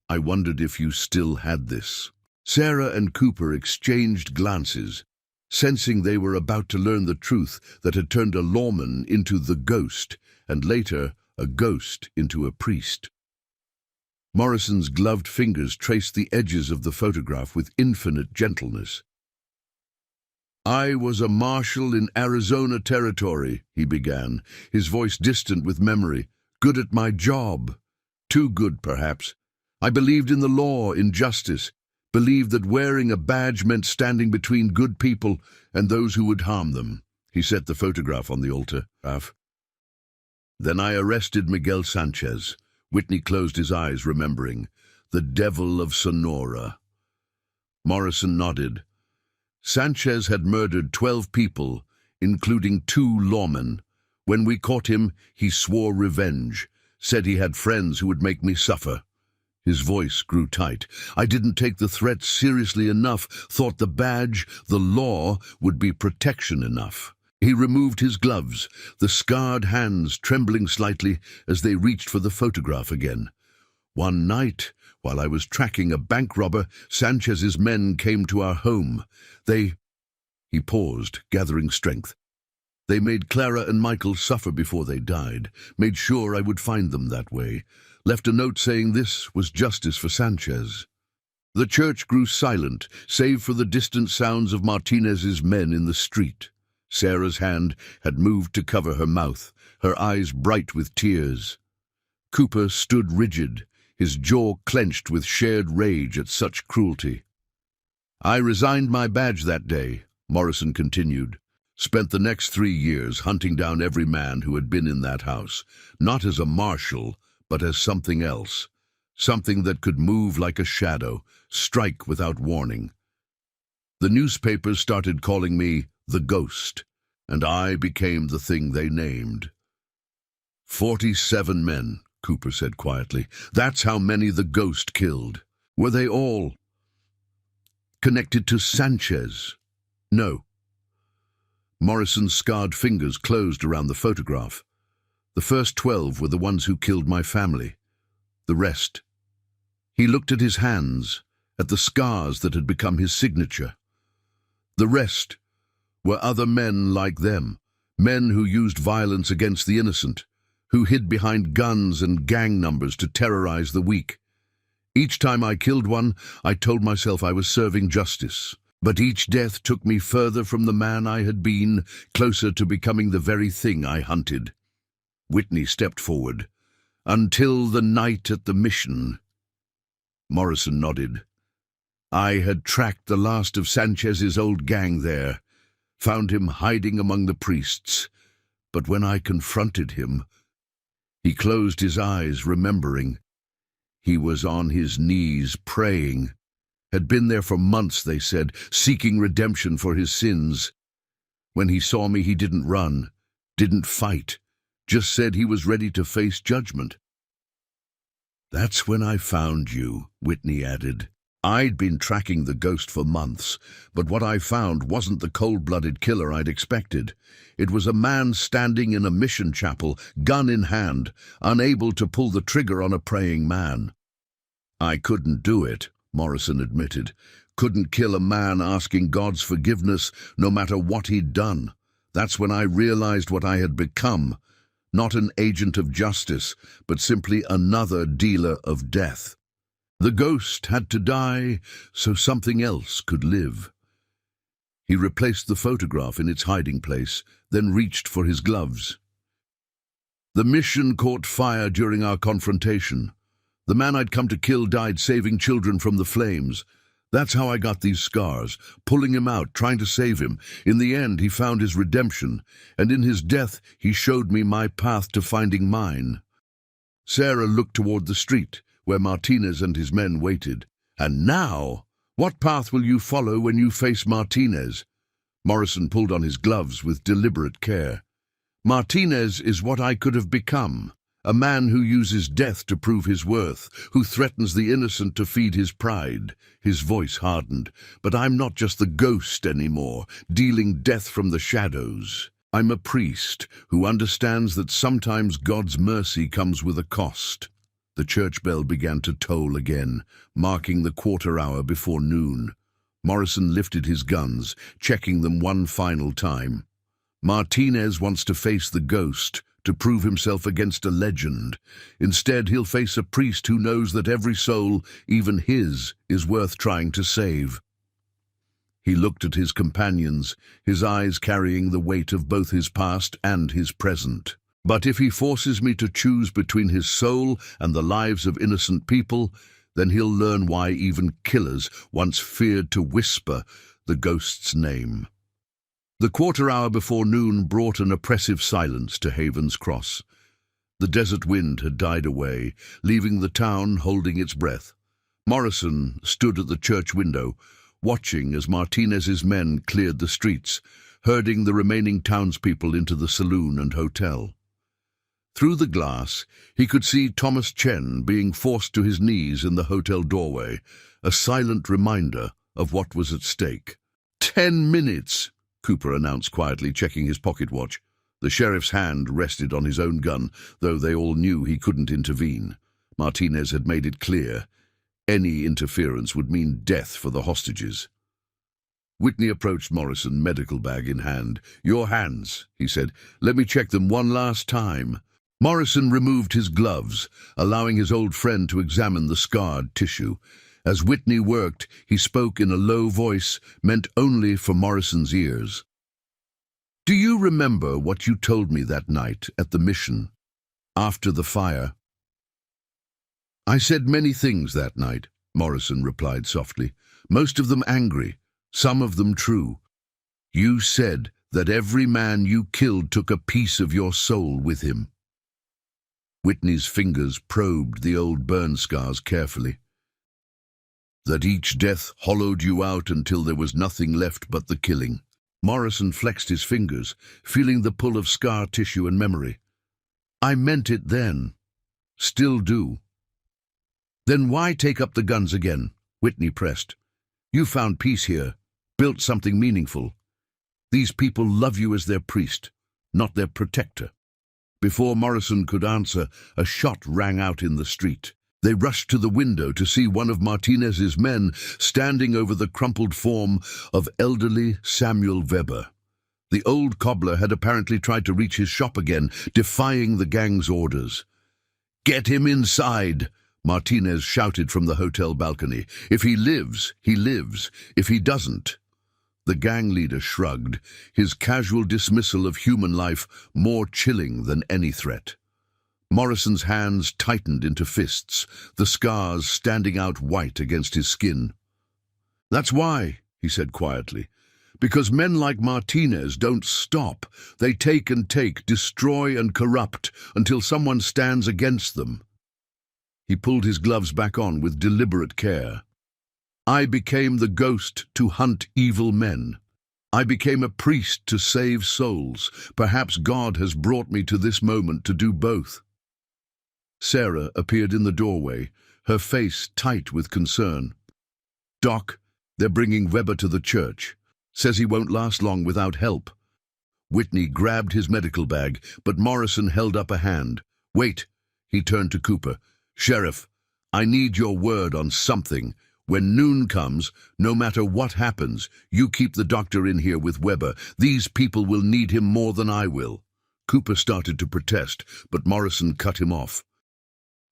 "I wondered if you still had this." Sarah and Cooper exchanged glances, sensing they were about to learn the truth that had turned a lawman into the Ghost, and later a ghost into a priest. Morrison's gloved fingers traced the edges of the photograph with infinite gentleness. "I was a marshal in Arizona Territory," he began, his voice distant with memory. "Good at my job. Too good, perhaps. I believed in the law, in justice, believed that wearing a badge meant standing between good people and those who would harm them." He set the photograph on the altar. "Then I arrested Miguel Sanchez." Whitney closed his eyes, remembering. "The devil of Sonora." Morrison nodded. Sanchez had murdered 12 people, including 2 lawmen. When we caught him, he swore revenge, said he had friends who would make me suffer. His voice grew tight. I didn't take the threat seriously enough, thought the badge, the law, would be protection enough. He removed his gloves, the scarred hands trembling slightly as they reached for the photograph again. One night, while I was tracking a bank robber, Sanchez's men came to our home. He paused, gathering strength. They made Clara and Michael suffer before they died, made sure I would find them that way, left a note saying this was justice for Sanchez. The church grew silent, save for the distant sounds of Martinez's men in the street. Sarah's hand had moved to cover her mouth, her eyes bright with tears. Cooper stood rigid, his jaw clenched with shared rage at such cruelty. I resigned my badge that day, Morrison continued. Spent the next 3 years hunting down every man who had been in that house, not as a marshal, but as something else, something that could move like a shadow, strike without warning. The newspapers started calling me the Ghost, and I became the thing they named. 47 men, Cooper said quietly. That's how many the Ghost killed. Were they all connected to Sanchez? No. Morrison's scarred fingers closed around the photograph. The first 12 were the ones who killed my family. The rest. He looked at his hands, at the scars that had become his signature. The rest were other men like them, men who used violence against the innocent, who hid behind guns and gang numbers to terrorize the weak. Each time I killed one, I told myself I was serving justice. But each death took me further from the man I had been, closer to becoming the very thing I hunted. Whitney stepped forward. Until the night at the mission. Morrison nodded. I had tracked the last of Sanchez's old gang there, found him hiding among the priests. But when I confronted him, he closed his eyes, remembering. He was on his knees, praying. Had been there for months, they said, seeking redemption for his sins. When he saw me, he didn't run, didn't fight, just said he was ready to face judgment. That's when I found you, Whitney added. I'd been tracking the Ghost for months, but what I found wasn't the cold-blooded killer I'd expected. It was a man standing in a mission chapel, gun in hand, unable to pull the trigger on a praying man. I couldn't do it, Morrison admitted. Couldn't kill a man asking God's forgiveness no matter what he'd done. That's when I realized what I had become. Not an agent of justice, but simply another dealer of death. The Ghost had to die so something else could live. He replaced the photograph in its hiding place, then reached for his gloves. The mission caught fire during our confrontation. The man I'd come to kill died saving children from the flames. That's how I got these scars, pulling him out, trying to save him. In the end, he found his redemption, and in his death, he showed me my path to finding mine. Sarah looked toward the street, where Martinez and his men waited. And now, what path will you follow when you face Martinez? Morrison pulled on his gloves with deliberate care. Martinez is what I could have become. A man who uses death to prove his worth, who threatens the innocent to feed his pride. His voice hardened. But I'm not just the Ghost anymore, dealing death from the shadows. I'm a priest who understands that sometimes God's mercy comes with a cost. The church bell began to toll again, marking the quarter hour before noon. Morrison lifted his guns, checking them one final time. Martinez wants to face the Ghost, to prove himself against a legend. Instead, he'll face a priest who knows that every soul, even his, is worth trying to save. He looked at his companions, his eyes carrying the weight of both his past and his present. But if he forces me to choose between his soul and the lives of innocent people, then he'll learn why even killers once feared to whisper the Ghost's name. The quarter hour before noon brought an oppressive silence to Haven's Cross. The desert wind had died away, leaving the town holding its breath. Morrison stood at the church window, watching as Martinez's men cleared the streets, herding the remaining townspeople into the saloon and hotel. Through the glass, he could see Thomas Chen being forced to his knees in the hotel doorway, a silent reminder of what was at stake. 10 minutes, Cooper announced quietly, checking his pocket watch. The sheriff's hand rested on his own gun, though they all knew he couldn't intervene. Martinez had made it clear. Any interference would mean death for the hostages. Whitney approached Morrison, medical bag in hand. "Your hands," he said. "Let me check them one last time." Morrison removed his gloves, allowing his old friend to examine the scarred tissue. As Whitney worked, he spoke in a low voice, meant only for Morrison's ears. "Do you remember what you told me that night at the mission, after the fire?" "I said many things that night," Morrison replied softly, "most of them angry, some of them true. You said that every man you killed took a piece of your soul with him." Whitney's fingers probed the old burn scars carefully. "That each death hollowed you out until there was nothing left but the killing." Morrison flexed his fingers, feeling the pull of scar tissue and memory. "I meant it then. Still do." "Then why take up the guns again?" Whitney pressed. "You found peace here, built something meaningful. These people love you as their priest, not their protector." Before Morrison could answer, a shot rang out in the street. They rushed to the window to see one of Martinez's men standing over the crumpled form of elderly Samuel Weber. The old cobbler had apparently tried to reach his shop again, defying the gang's orders. "Get him inside!" Martinez shouted from the hotel balcony. "If he lives, he lives. If he doesn't—" The gang leader shrugged, his casual dismissal of human life more chilling than any threat. Morrison's hands tightened into fists, the scars standing out white against his skin. "That's why," he said quietly. "Because men like Martinez don't stop. They take and take, destroy and corrupt, until someone stands against them." He pulled his gloves back on with deliberate care. "I became the ghost to hunt evil men. I became a priest to save souls. Perhaps God has brought me to this moment to do both." Sarah appeared in the doorway, her face tight with concern. "Doc, they're bringing Weber to the church. Says he won't last long without help." Whitney grabbed his medical bag, but Morrison held up a hand. "Wait," he turned to Cooper. "Sheriff, I need your word on something. When noon comes, no matter what happens, you keep the doctor in here with Weber. These people will need him more than I will." Cooper started to protest, but Morrison cut him off.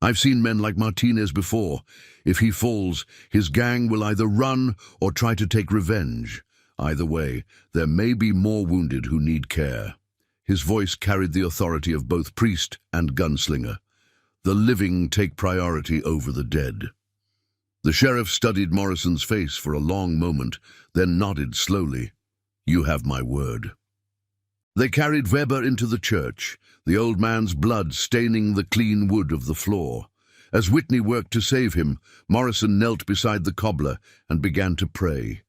"I've seen men like Martinez before. If he falls, his gang will either run or try to take revenge. Either way, there may be more wounded who need care." His voice carried the authority of both priest and gunslinger. "The living take priority over the dead." The sheriff studied Morrison's face for a long moment, then nodded slowly. "You have my word." They carried Weber into the church, the old man's blood staining the clean wood of the floor. As Whitney worked to save him, Morrison knelt beside the cobbler and began to pray.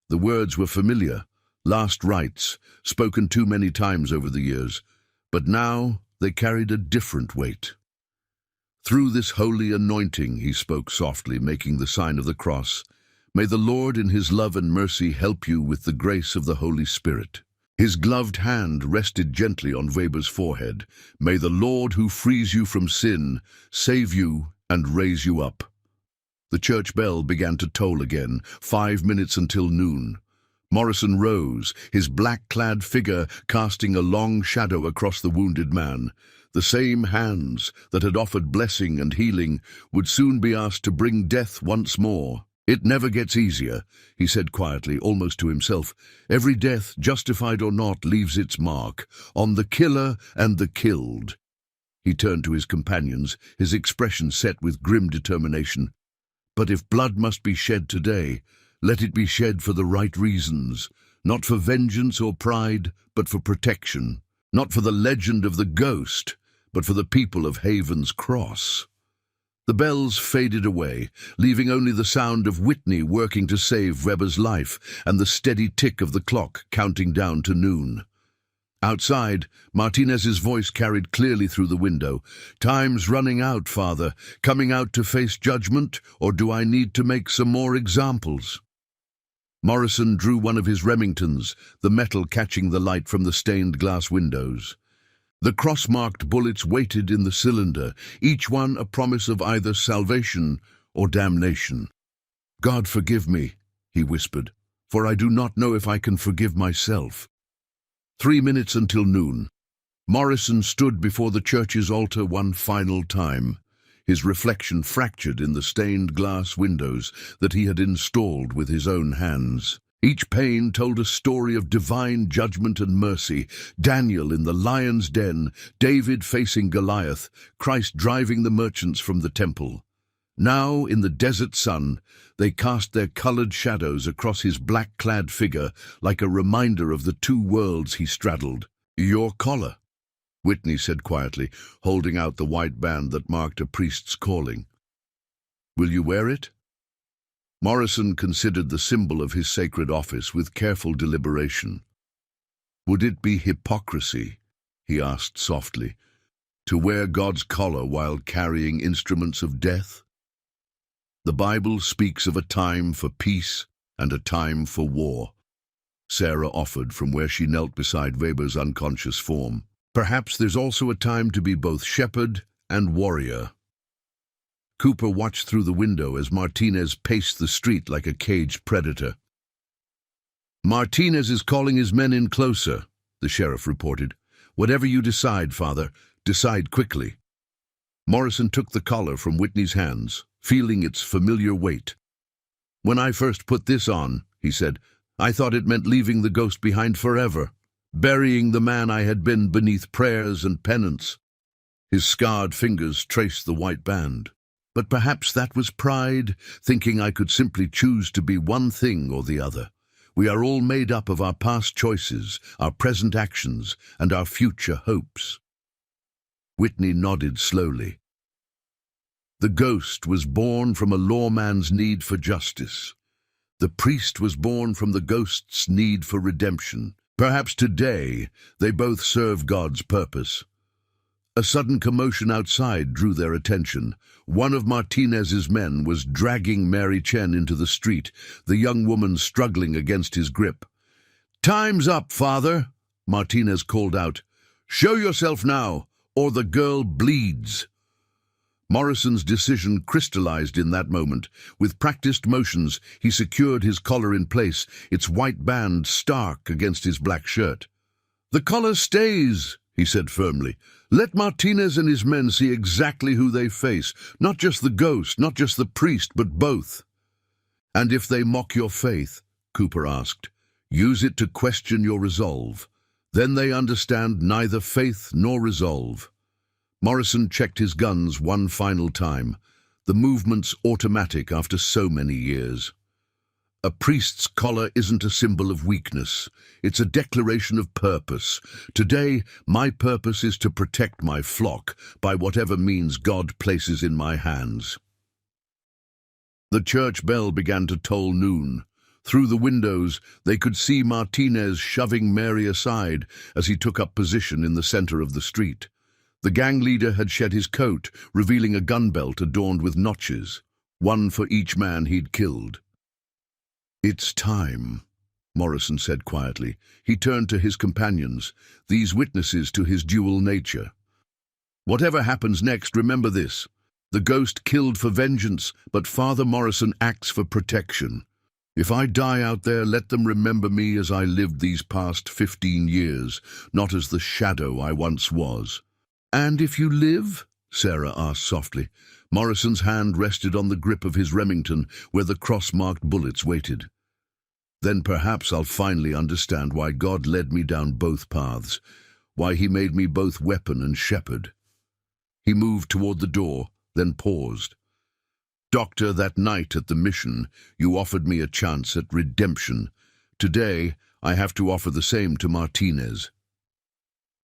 The words were familiar, last rites, spoken too many times over the years, but now they carried a different weight. "Through this holy anointing," he spoke softly, making the sign of the cross, "may the Lord in his love and mercy help you with the grace of the Holy Spirit." His gloved hand rested gently on Weber's forehead. "May the Lord who frees you from sin save you and raise you up." The church bell began to toll again, 5 minutes until noon. Morrison rose, his black-clad figure casting a long shadow across the wounded man. The same hands that had offered blessing and healing would soon be asked to bring death once more. "It never gets easier," he said quietly, almost to himself. "Every death, justified or not, leaves its mark on the killer and the killed." He turned to his companions, his expression set with grim determination. "But if blood must be shed today, let it be shed for the right reasons, not for vengeance or pride, but for protection, not for the legend of the ghost, but for the people of Haven's Cross." The bells faded away, leaving only the sound of Whitney working to save Weber's life and the steady tick of the clock counting down to noon. Outside, Martinez's voice carried clearly through the window. "Time's running out, Father. Coming out to face judgment, or do I need to make some more examples?" Morrison drew one of his Remingtons, the metal catching the light from the stained glass windows. The cross-marked bullets waited in the cylinder, each one a promise of either salvation or damnation. "God forgive me," he whispered, "for I do not know if I can forgive myself." 3 minutes until noon. Morrison stood before the church's altar one final time, his reflection fractured in the stained glass windows that he had installed with his own hands. Each pane told a story of divine judgment and mercy: Daniel in the lion's den, David facing Goliath, Christ driving the merchants from the temple. Now, in the desert sun, they cast their colored shadows across his black-clad figure like a reminder of the two worlds he straddled. "Your collar," Whitney said quietly, holding out the white band that marked a priest's calling. "Will you wear it?" Morrison considered the symbol of his sacred office with careful deliberation. "Would it be hypocrisy," he asked softly, "to wear God's collar while carrying instruments of death? The Bible speaks of a time for peace and a time for war," Sarah offered from where she knelt beside Weber's unconscious form. "Perhaps there's also a time to be both shepherd and warrior." Cooper watched through the window as Martinez paced the street like a caged predator. "Martinez is calling his men in closer," the sheriff reported. "Whatever you decide, Father, decide quickly." Morrison took the collar from Whitney's hands, feeling its familiar weight. "When I first put this on," he said, "I thought it meant leaving the ghost behind forever, burying the man I had been beneath prayers and penance." His scarred fingers traced the white band. "But perhaps that was pride, thinking I could simply choose to be one thing or the other. We are all made up of our past choices, our present actions, and our future hopes." Whitney nodded slowly. "The ghost was born from a lawman's need for justice. The priest was born from the ghost's need for redemption. Perhaps today they both serve God's purpose." A sudden commotion outside drew their attention. One of Martinez's men was dragging Mary Chen into the street, the young woman struggling against his grip. "Time's up, Father," Martinez called out. "Show yourself now, or the girl bleeds." Morrison's decision crystallized in that moment. With practiced motions, he secured his collar in place, its white band stark against his black shirt. "The collar stays," he said firmly. "Let Martinez and his men see exactly who they face, not just the ghost, not just the priest, but both." "And if they mock your faith," Cooper asked, "use it to question your resolve. Then they understand neither faith nor resolve." Morrison checked his guns one final time, the movements automatic after so many years. "A priest's collar isn't a symbol of weakness. It's a declaration of purpose. Today, my purpose is to protect my flock by whatever means God places in my hands." The church bell began to toll noon. Through the windows, they could see Martinez shoving Mary aside as he took up position in the center of the street. The gang leader had shed his coat, revealing a gun belt adorned with notches, one for each man he'd killed. "It's time," Morrison said quietly. He turned to his companions, these witnesses to his dual nature. "Whatever happens next, remember this. The ghost killed for vengeance, but Father Morrison acts for protection. If I die out there, let them remember me as I lived these past 15 years, not as the shadow I once was." "And if you live?" Sarah asked softly. Morrison's hand rested on the grip of his Remington, where the cross-marked bullets waited. "Then perhaps I'll finally understand why God led me down both paths, why he made me both weapon and shepherd." He moved toward the door, then paused. "Doctor, that night at the mission, you offered me a chance at redemption. Today, I have to offer the same to Martinez."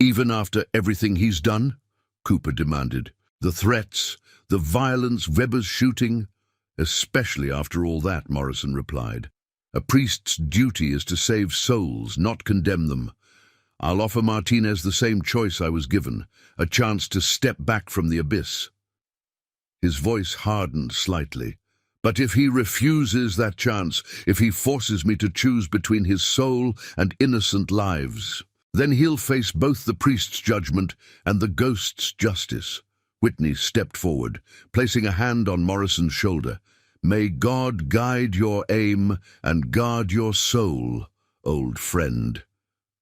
"Even after everything he's done?" Cooper demanded. The threats, the violence, Weber's shooting, especially after all that, Morrison replied. A priest's duty is to save souls, not condemn them. I'll offer Martinez the same choice I was given, a chance to step back from the abyss. His voice hardened slightly. But if he refuses that chance, if he forces me to choose between his soul and innocent lives, then he'll face both the priest's judgment and the ghost's justice. Whitney stepped forward, placing a hand on Morrison's shoulder. May God guide your aim and guard your soul, old friend.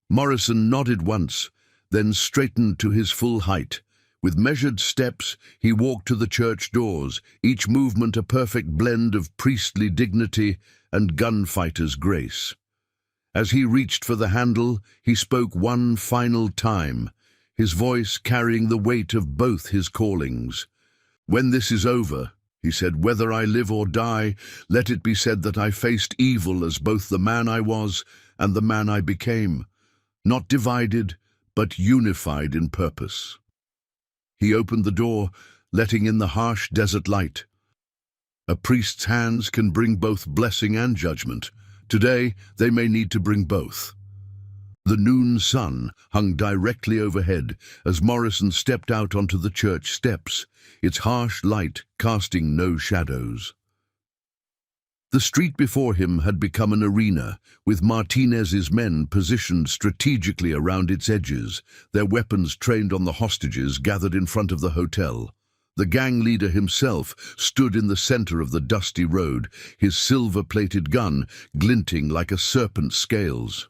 Morrison nodded once, then straightened to his full height. With measured steps, he walked to the church doors, each movement a perfect blend of priestly dignity and gunfighter's grace. As he reached for the handle, he spoke one final time, his voice carrying the weight of both his callings. When this is over, he said, whether I live or die, let it be said that I faced evil as both the man I was and the man I became, not divided, but unified in purpose. He opened the door, letting in the harsh desert light. A priest's hands can bring both blessing and judgment. Today, they may need to bring both. The noon sun hung directly overhead as Morrison stepped out onto the church steps, its harsh light casting no shadows. The street before him had become an arena, with Martinez's men positioned strategically around its edges, their weapons trained on the hostages gathered in front of the hotel. The gang leader himself stood in the center of the dusty road, his silver-plated gun glinting like a serpent's scales.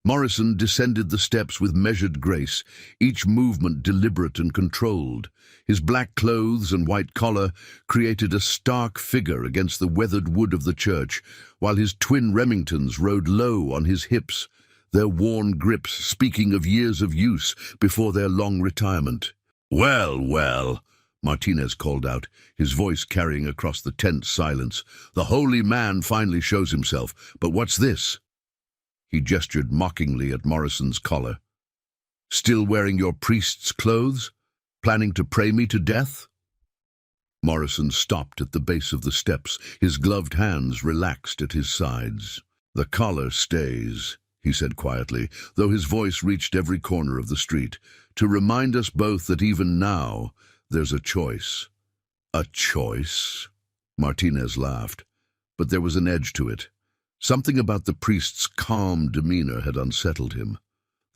Morrison descended the steps with measured grace, each movement deliberate and controlled. His black clothes and white collar created a stark figure against the weathered wood of the church, while his twin Remingtons rode low on his hips, their worn grips speaking of years of use before their long retirement. "Well, well," Martinez called out, his voice carrying across the tense silence. "The holy man finally shows himself, but what's this?" He gestured mockingly at Morrison's collar. "Still wearing your priest's clothes? Planning to pray me to death?" Morrison stopped at the base of the steps, his gloved hands relaxed at his sides. "The collar stays," he said quietly, though his voice reached every corner of the street, "to remind us both that even now there's a choice." "A choice?" Martinez laughed, but there was an edge to it. Something about the priest's calm demeanor had unsettled him.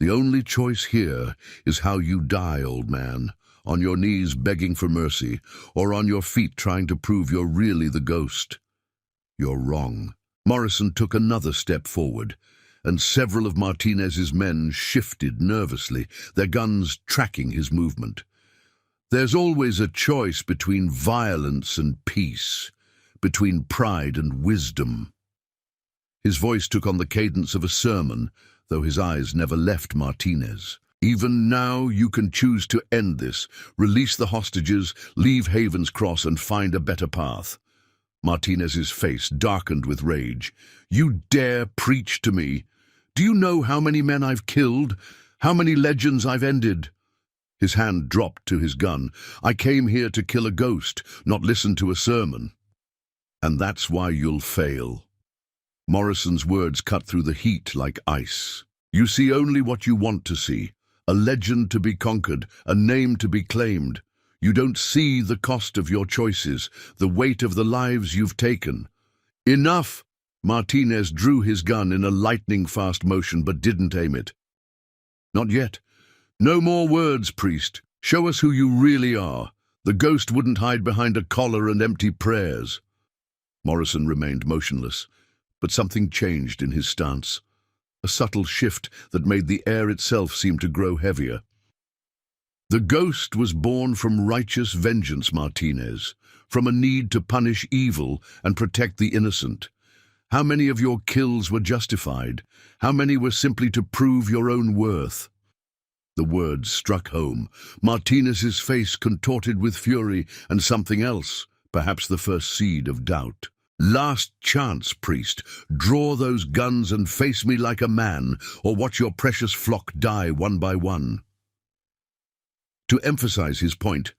"The only choice here is how you die, old man, on your knees begging for mercy, or on your feet trying to prove you're really the ghost." "You're wrong." Morrison took another step forward, and several of Martinez's men shifted nervously, their guns tracking his movement. "There's always a choice between violence and peace, between pride and wisdom." His voice took on the cadence of a sermon, though his eyes never left Martinez. "Even now you can choose to end this, release the hostages, leave Haven's Cross and find a better path." Martinez's face darkened with rage. "You dare preach to me? Do you know how many men I've killed? How many legends I've ended?" His hand dropped to his gun. "I came here to kill a ghost, not listen to a sermon. And that's why you'll fail." Morrison's words cut through the heat like ice. "You see only what you want to see, a legend to be conquered, a name to be claimed. You don't see the cost of your choices, the weight of the lives you've taken." "Enough!" Martinez drew his gun in a lightning-fast motion but didn't aim it. "Not yet. No more words, priest. Show us who you really are. The ghost wouldn't hide behind a collar and empty prayers." Morrison remained motionless, but something changed in his stance, a subtle shift that made the air itself seem to grow heavier. "The ghost was born from righteous vengeance, Martinez, from a need to punish evil and protect the innocent. How many of your kills were justified? How many were simply to prove your own worth?" The words struck home. Martinez's face contorted with fury and something else, perhaps the first seed of doubt. "Last chance, priest. Draw those guns and face me like a man, or watch your precious flock die one by one." To emphasize his point,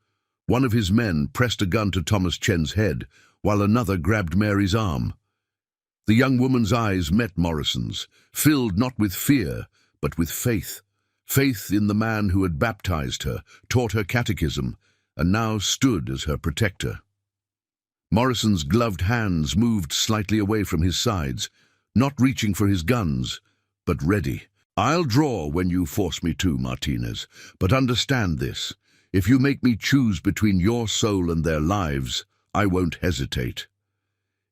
One of his men pressed a gun to Thomas Chen's head, while another grabbed Mary's arm. The young woman's eyes met Morrison's, filled not with fear, but with faith. Faith in the man who had baptized her, taught her catechism, and now stood as her protector. Morrison's gloved hands moved slightly away from his sides, not reaching for his guns, but ready. "I'll draw when you force me to, Martinez, but understand this. If you make me choose between your soul and their lives, I won't hesitate."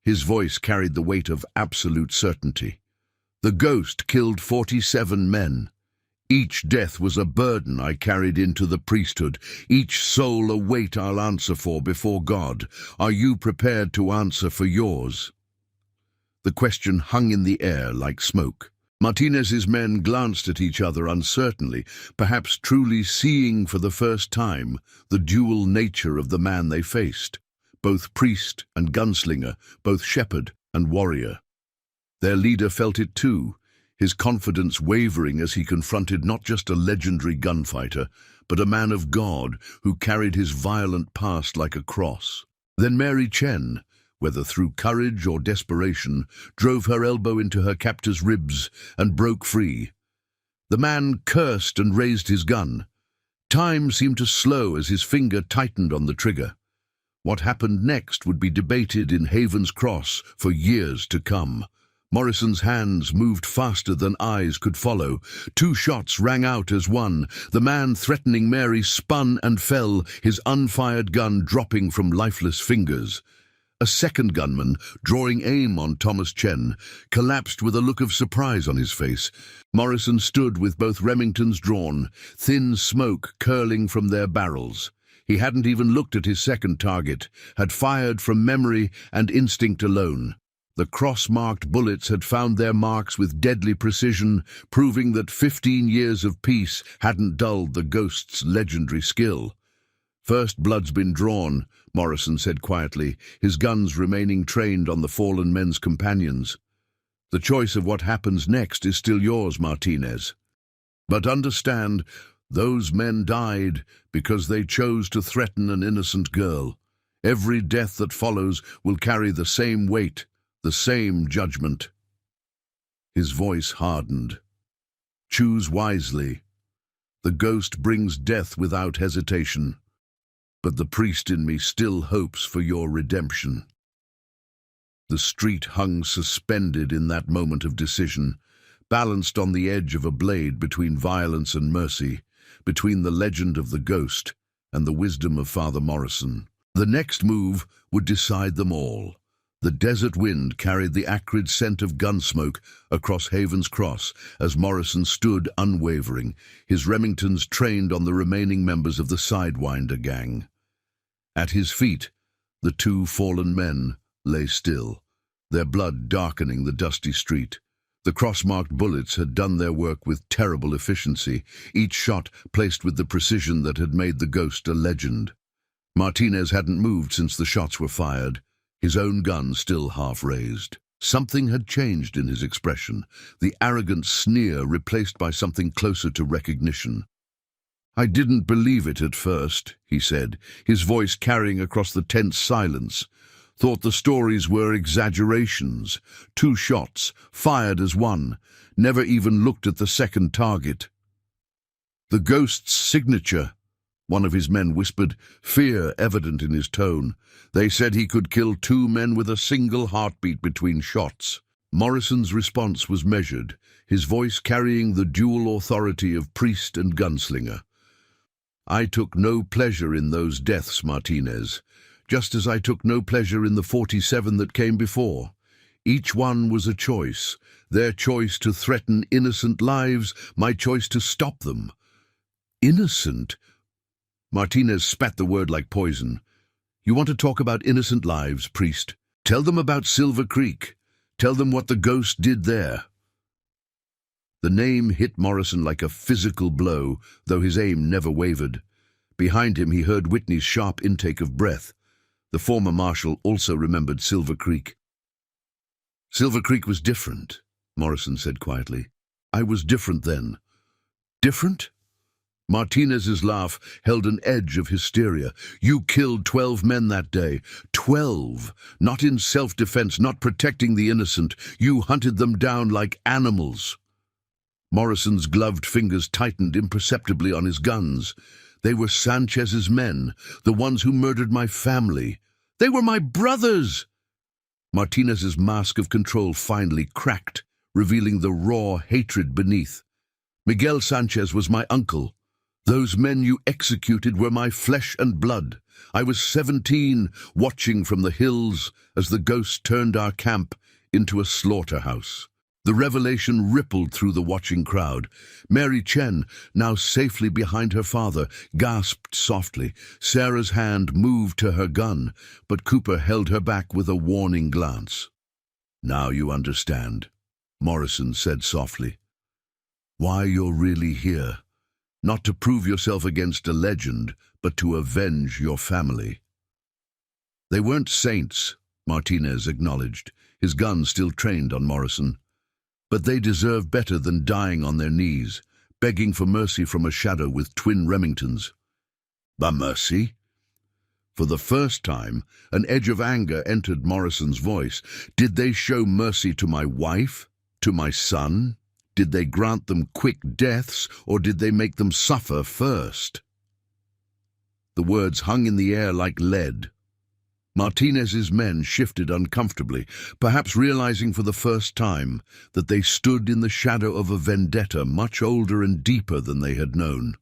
His voice carried the weight of absolute certainty. The ghost killed 47 men. Each death was a burden I carried into the priesthood, each soul a weight I'll answer for before God. Are you prepared to answer for yours? The question hung in the air like smoke. Martinez's men glanced at each other uncertainly, perhaps truly seeing for the first time the dual nature of the man they faced, both priest and gunslinger, both shepherd and warrior. Their leader felt it too, his confidence wavering as he confronted not just a legendary gunfighter, but a man of God who carried his violent past like a cross. Then Mary Chen, whether through courage or desperation, drove her elbow into her captor's ribs and broke free. The man cursed and raised his gun. Time seemed to slow as his finger tightened on the trigger. What happened next would be debated in Haven's Cross for years to come. Morrison's hands moved faster than eyes could follow. 2 shots rang out as one. The man threatening Mary spun and fell, his unfired gun dropping from lifeless fingers. A second gunman, drawing aim on Thomas Chen, collapsed with a look of surprise on his face. Morrison stood with both Remingtons drawn, thin smoke curling from their barrels. He hadn't even looked at his second target, had fired from memory and instinct alone. The cross-marked bullets had found their marks with deadly precision, proving that 15 years of peace hadn't dulled the ghost's legendary skill. "First blood's been drawn," Morrison said quietly, his guns remaining trained on the fallen men's companions. "The choice of what happens next is still yours, Martinez. But understand, those men died because they chose to threaten an innocent girl. Every death that follows will carry the same weight, the same judgment." His voice hardened. "Choose wisely. The ghost brings death without hesitation, but the priest in me still hopes for your redemption." The street hung suspended in that moment of decision, balanced on the edge of a blade between violence and mercy, between the legend of the ghost and the wisdom of Father Morrison. The next move would decide them all. The desert wind carried the acrid scent of gunsmoke across Haven's Cross as Morrison stood unwavering, his Remingtons trained on the remaining members of the Sidewinder gang. At his feet, the 2 fallen men lay still, their blood darkening the dusty street. The cross-marked bullets had done their work with terrible efficiency, each shot placed with the precision that had made the ghost a legend. Martinez hadn't moved since the shots were fired, his own gun still half-raised. Something had changed in his expression, the arrogant sneer replaced by something closer to recognition. "I didn't believe it at first," he said, his voice carrying across the tense silence. "Thought the stories were exaggerations. 2 shots, fired as one. Never even looked at the second target." "The ghost's signature," one of his men whispered, fear evident in his tone. "They said he could kill 2 men with a single heartbeat between shots." Morrison's response was measured, his voice carrying the dual authority of priest and gunslinger. "I took no pleasure in those deaths, Martinez, just as I took no pleasure in the 47 that came before. Each one was a choice, their choice to threaten innocent lives, my choice to stop them." "Innocent?" Martinez spat the word like poison. "You want to talk about innocent lives, priest? Tell them about Silver Creek. Tell them what the ghost did there." The name hit Morrison like a physical blow, though his aim never wavered. Behind him he heard Whitney's sharp intake of breath. The former marshal also remembered Silver Creek. "Silver Creek was different," Morrison said quietly. "I was different then." "Different?" Martinez's laugh held an edge of hysteria. You killed 12 men that day. 12! Not in self-defense, not protecting the innocent. You hunted them down like animals. Morrison's gloved fingers tightened imperceptibly on his guns. They were Sanchez's men, the ones who murdered my family. They were my brothers! Martinez's mask of control finally cracked, revealing the raw hatred beneath. Miguel Sanchez was my uncle. Those men you executed were my flesh and blood. I was 17, watching from the hills as the ghost turned our camp into a slaughterhouse. The revelation rippled through the watching crowd. Mary Chen, now safely behind her father, gasped softly. Sarah's hand moved to her gun, but Cooper held her back with a warning glance. Now you understand, Morrison said softly. Why you're really here. Not to prove yourself against a legend, but to avenge your family. They weren't saints, Martinez acknowledged, his gun still trained on Morrison. But they deserve better than dying on their knees, begging for mercy from a shadow with twin Remingtons. But mercy? For the first time, an edge of anger entered Morrison's voice. Did they show mercy to my wife? To my son? Did they grant them quick deaths, or did they make them suffer first? The words hung in the air like lead. Martinez's men shifted uncomfortably, perhaps realizing for the first time that they stood in the shadow of a vendetta much older and deeper than they had known.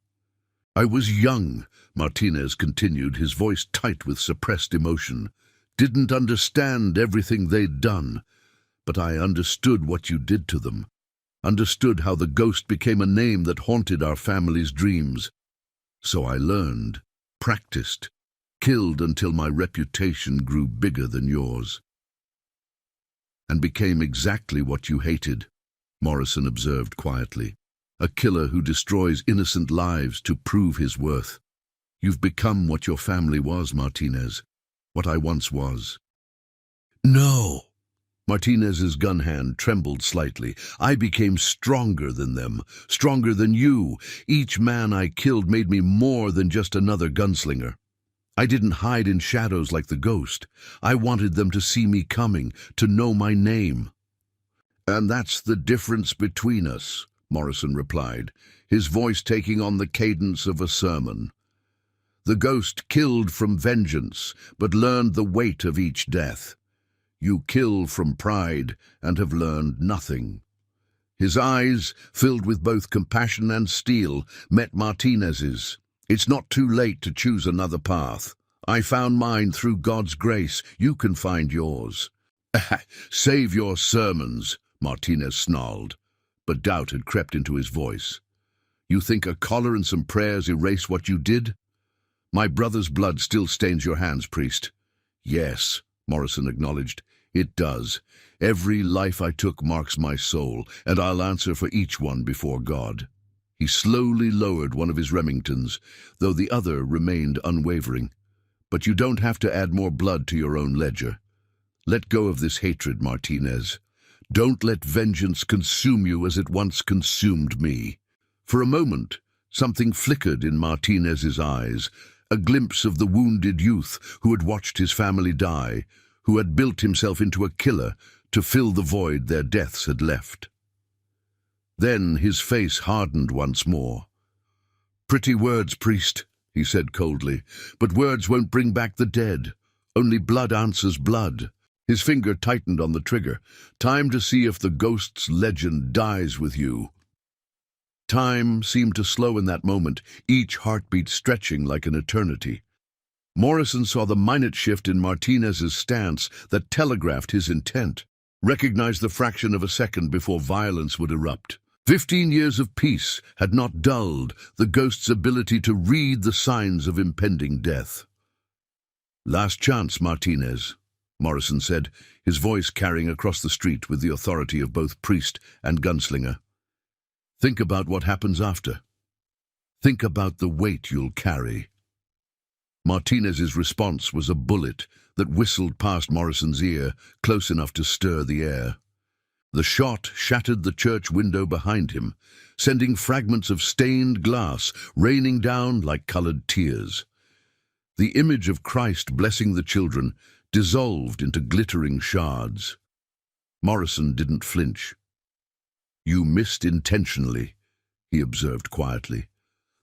I was young, Martinez continued, his voice tight with suppressed emotion. Didn't understand everything they'd done, but I understood what you did to them. Understood how the ghost became a name that haunted our family's dreams. So I learned, practiced, killed until my reputation grew bigger than yours. And became exactly what you hated, Morrison observed quietly. A killer who destroys innocent lives to prove his worth. You've become what your family was, Martinez. What I once was. No! Martinez's gun hand trembled slightly. I became stronger than them, stronger than you. Each man I killed made me more than just another gunslinger. I didn't hide in shadows like the ghost. I wanted them to see me coming, to know my name. And that's the difference between us, Morrison replied, his voice taking on the cadence of a sermon. The ghost killed from vengeance, but learned the weight of each death. You kill from pride and have learned nothing. His eyes, filled with both compassion and steel, met Martinez's. It's not too late to choose another path. I found mine through God's grace. You can find yours. Save your sermons, Martinez snarled, but doubt had crept into his voice. You think a collar and some prayers erase what you did? My brother's blood still stains your hands, priest. Yes, Morrison acknowledged. It does. Every life I took marks my soul, and I'll answer for each one before God. He slowly lowered one of his Remingtons, though the other remained unwavering. But you don't have to add more blood to your own ledger. Let go of this hatred, Martinez. Don't let vengeance consume you as it once consumed me. For a moment, something flickered in Martinez's eyes, a glimpse of the wounded youth who had watched his family die, who had built himself into a killer to fill the void their deaths had left. Then his face hardened once more. Pretty words, priest, he said coldly, but words won't bring back the dead. Only blood answers blood. His finger tightened on the trigger. Time to see if the ghost's legend dies with you. Time seemed to slow in that moment, each heartbeat stretching like an eternity. Morrison saw the minute shift in Martinez's stance that telegraphed his intent, recognized the fraction of a second before violence would erupt. 15 years of peace had not dulled the ghost's ability to read the signs of impending death. Last chance, Martinez, Morrison said, his voice carrying across the street with the authority of both priest and gunslinger. Think about what happens after. Think about the weight you'll carry. Martinez's response was a bullet that whistled past Morrison's ear, close enough to stir the air. The shot shattered the church window behind him, sending fragments of stained glass raining down like colored tears. The image of Christ blessing the children dissolved into glittering shards. Morrison didn't flinch. "You missed intentionally," he observed quietly.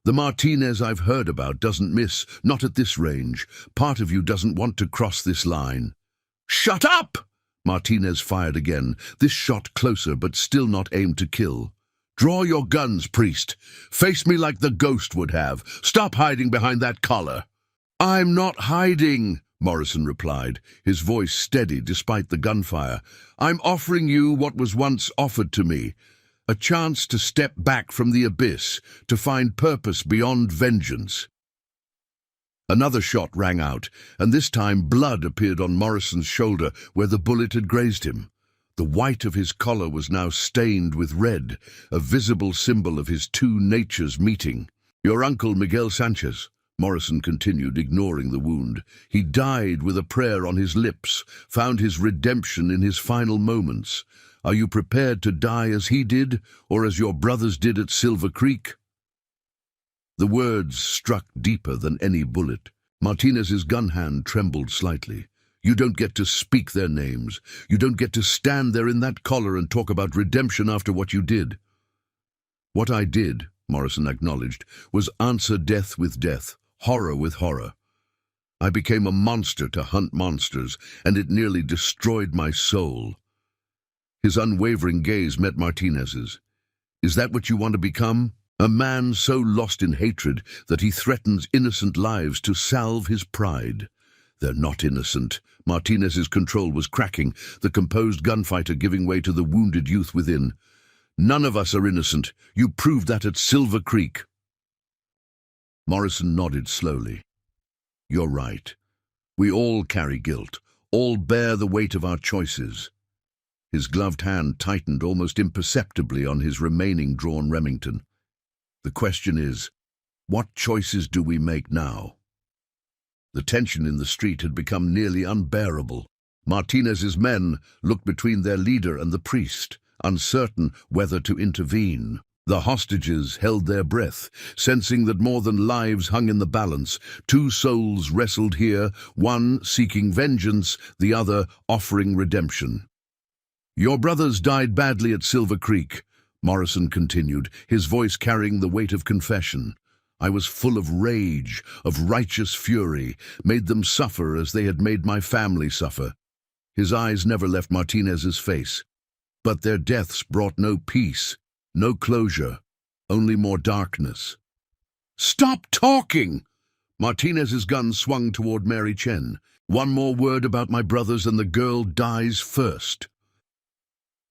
"The Martinez I've heard about doesn't miss, not at this range. Part of you doesn't want to cross this line." "Shut up!" Martinez fired again, this shot closer but still not aimed to kill. "Draw your guns, priest. Face me like the ghost would have. Stop hiding behind that collar." "I'm not hiding," Morrison replied, his voice steady despite the gunfire. "I'm offering you what was once offered to me, a chance to step back from the abyss, to find purpose beyond vengeance." Another shot rang out, and this time blood appeared on Morrison's shoulder where the bullet had grazed him. The white of his collar was now stained with red, a visible symbol of his two natures meeting. "Your uncle Miguel Sanchez," Morrison continued, ignoring the wound. "He died with a prayer on his lips, found his redemption in his final moments. Are you prepared to die as he did, or as your brothers did at Silver Creek?" The words struck deeper than any bullet. Martinez's gun hand trembled slightly. "You don't get to speak their names. You don't get to stand there in that collar and talk about redemption after what you did." "What I did," Morrison acknowledged, "was answer death with death, horror with horror. I became a monster to hunt monsters, and it nearly destroyed my soul." His unwavering gaze met Martinez's. "Is that what you want to become? A man so lost in hatred that he threatens innocent lives to salve his pride?" "They're not innocent." Martinez's control was cracking, the composed gunfighter giving way to the wounded youth within. "None of us are innocent. You proved that at Silver Creek." Morrison nodded slowly. "You're right. We all carry guilt, all bear the weight of our choices." His gloved hand tightened almost imperceptibly on his remaining drawn Remington. "The question is, what choices do we make now?" The tension in the street had become nearly unbearable. Martinez's men looked between their leader and the priest, uncertain whether to intervene. The hostages held their breath, sensing that more than lives hung in the balance. Two souls wrestled here, one seeking vengeance, the other offering redemption. "Your brothers died badly at Silver Creek," Morrison continued, his voice carrying the weight of confession. "I was full of rage, of righteous fury, made them suffer as they had made my family suffer." His eyes never left Martinez's face. "But their deaths brought no peace, no closure, only more darkness." "Stop talking!" Martinez's gun swung toward Mary Chen. "One more word about my brothers and the girl dies first."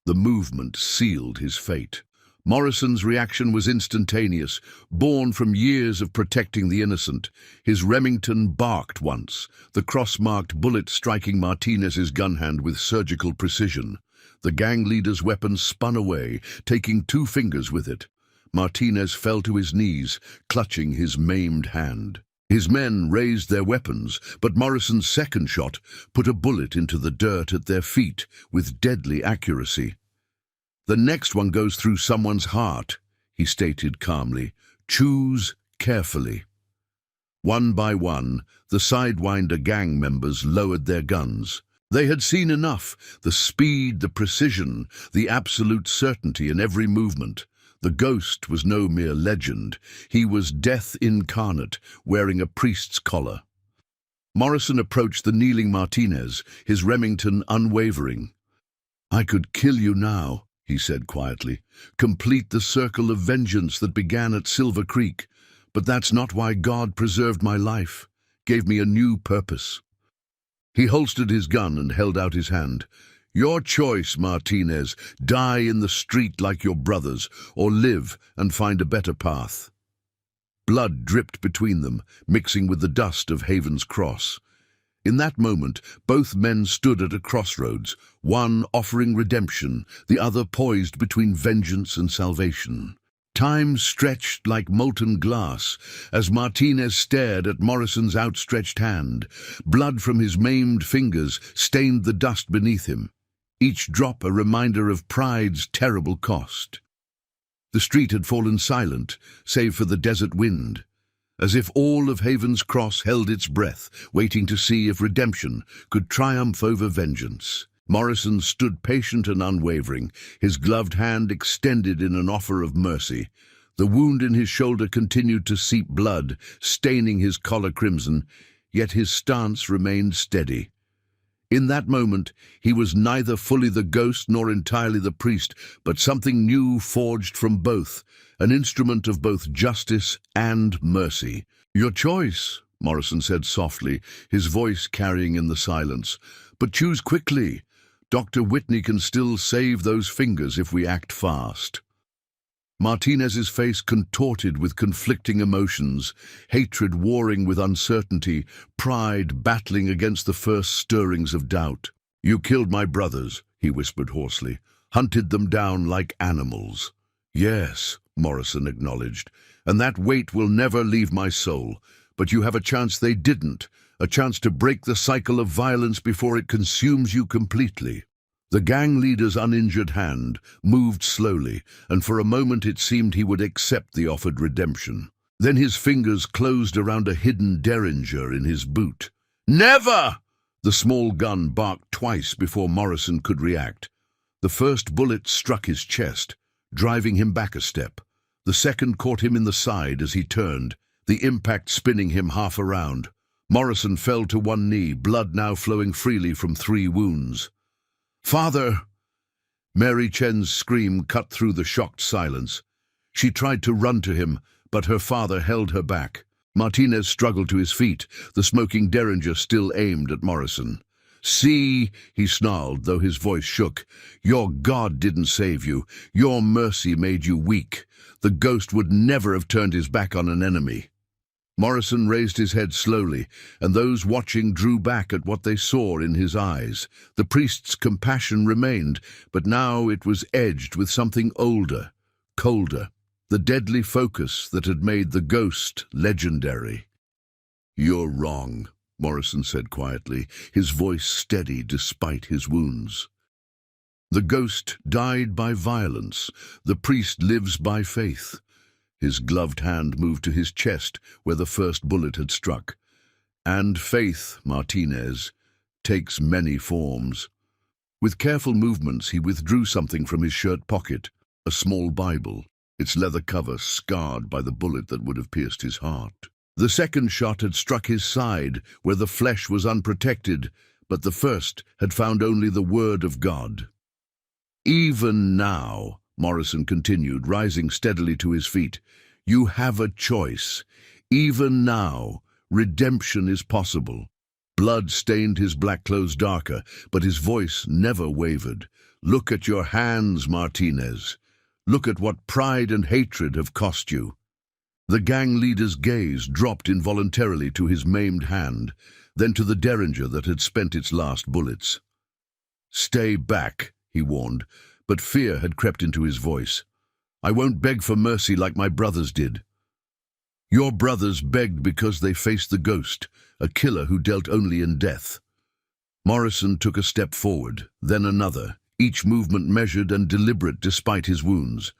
The movement sealed his fate. Morrison's reaction was instantaneous, born from years of protecting the innocent. His Remington barked once, the cross-marked bullet striking Martinez's gun hand with surgical precision. The gang leader's weapon spun away, taking 2 fingers with it. Martinez fell to his knees, clutching his maimed hand. His men raised their weapons, but Morrison's second shot put a bullet into the dirt at their feet with deadly accuracy. "The next one goes through someone's heart," he stated calmly. "Choose carefully." One by one, the Sidewinder gang members lowered their guns. They had seen enough, the speed, the precision, the absolute certainty in every movement. The ghost was no mere legend. He was death incarnate, wearing a priest's collar. Morrison approached the kneeling Martinez, his Remington unwavering. "I could kill you now," he said quietly, "complete the circle of vengeance that began at Silver Creek. But that's not why God preserved my life, gave me a new purpose." He holstered his gun and held out his hand. "Your choice, Martinez. Die in the street like your brothers, or live and find a better path." Blood dripped between them, mixing with the dust of Haven's cross. In that moment, both men stood at a crossroads, one offering redemption, the other poised between vengeance and salvation. Time stretched like molten glass as Martinez stared at Morrison's outstretched hand. Blood from his maimed fingers stained the dust beneath him. each drop a reminder of pride's terrible cost. The street had fallen silent, save for the desert wind, as if all of Haven's Cross held its breath, waiting to see if redemption could triumph over vengeance. Morrison stood patient and unwavering, his gloved hand extended in an offer of mercy. The wound in his shoulder continued to seep blood, staining his collar crimson, yet his stance remained steady. In that moment, he was neither fully the ghost nor entirely the priest, but something new forged from both, an instrument of both justice and mercy. "Your choice," Morrison said softly, his voice carrying in the silence. "But choose quickly. Dr. Whitney can still save those fingers if we act fast." Martinez's face contorted with conflicting emotions, hatred warring with uncertainty, pride battling against the first stirrings of doubt. "You killed my brothers," he whispered hoarsely, "hunted them down like animals." "Yes," Morrison acknowledged, "and that weight will never leave my soul. But you have a chance they didn't, a chance to break the cycle of violence before it consumes you completely." The gang leader's uninjured hand moved slowly, and for a moment it seemed he would accept the offered redemption. Then his fingers closed around a hidden derringer in his boot. "Never!" The small gun barked twice before Morrison could react. The first bullet struck his chest, driving him back a step. The second caught him in the side as he turned, the impact spinning him half around. Morrison fell to one knee, blood now flowing freely from 3 wounds. "Father!" Mary Chen's scream cut through the shocked silence. She tried to run to him, but her father held her back. Martinez struggled to his feet, the smoking derringer still aimed at Morrison. "See," he snarled, though his voice shook, "your God didn't save you. Your mercy made you weak. The ghost would never have turned his back on an enemy." Morrison raised his head slowly, and those watching drew back at what they saw in his eyes. The priest's compassion remained, but now it was edged with something older, colder, the deadly focus that had made the ghost legendary. "You're wrong," Morrison said quietly, his voice steady despite his wounds. "The ghost died by violence. The priest lives by faith." His gloved hand moved to his chest where the first bullet had struck. "And faith, Martinez, takes many forms." With careful movements, he withdrew something from his shirt pocket, a small Bible, its leather cover scarred by the bullet that would have pierced his heart. The second shot had struck his side, where the flesh was unprotected, but the first had found only the word of God. "Even now," Morrison continued, rising steadily to his feet, "you have a choice. Even now, redemption is possible." Blood stained his black clothes darker, but his voice never wavered. "Look at your hands, Martinez. Look at what pride and hatred have cost you." The gang leader's gaze dropped involuntarily to his maimed hand, then to the derringer that had spent its last bullets. "Stay back," he warned, but fear had crept into his voice. "I won't beg for mercy like my brothers did." "Your brothers begged because they faced the ghost, a killer who dealt only in death." Morrison took a step forward, then another, each movement measured and deliberate despite his wounds.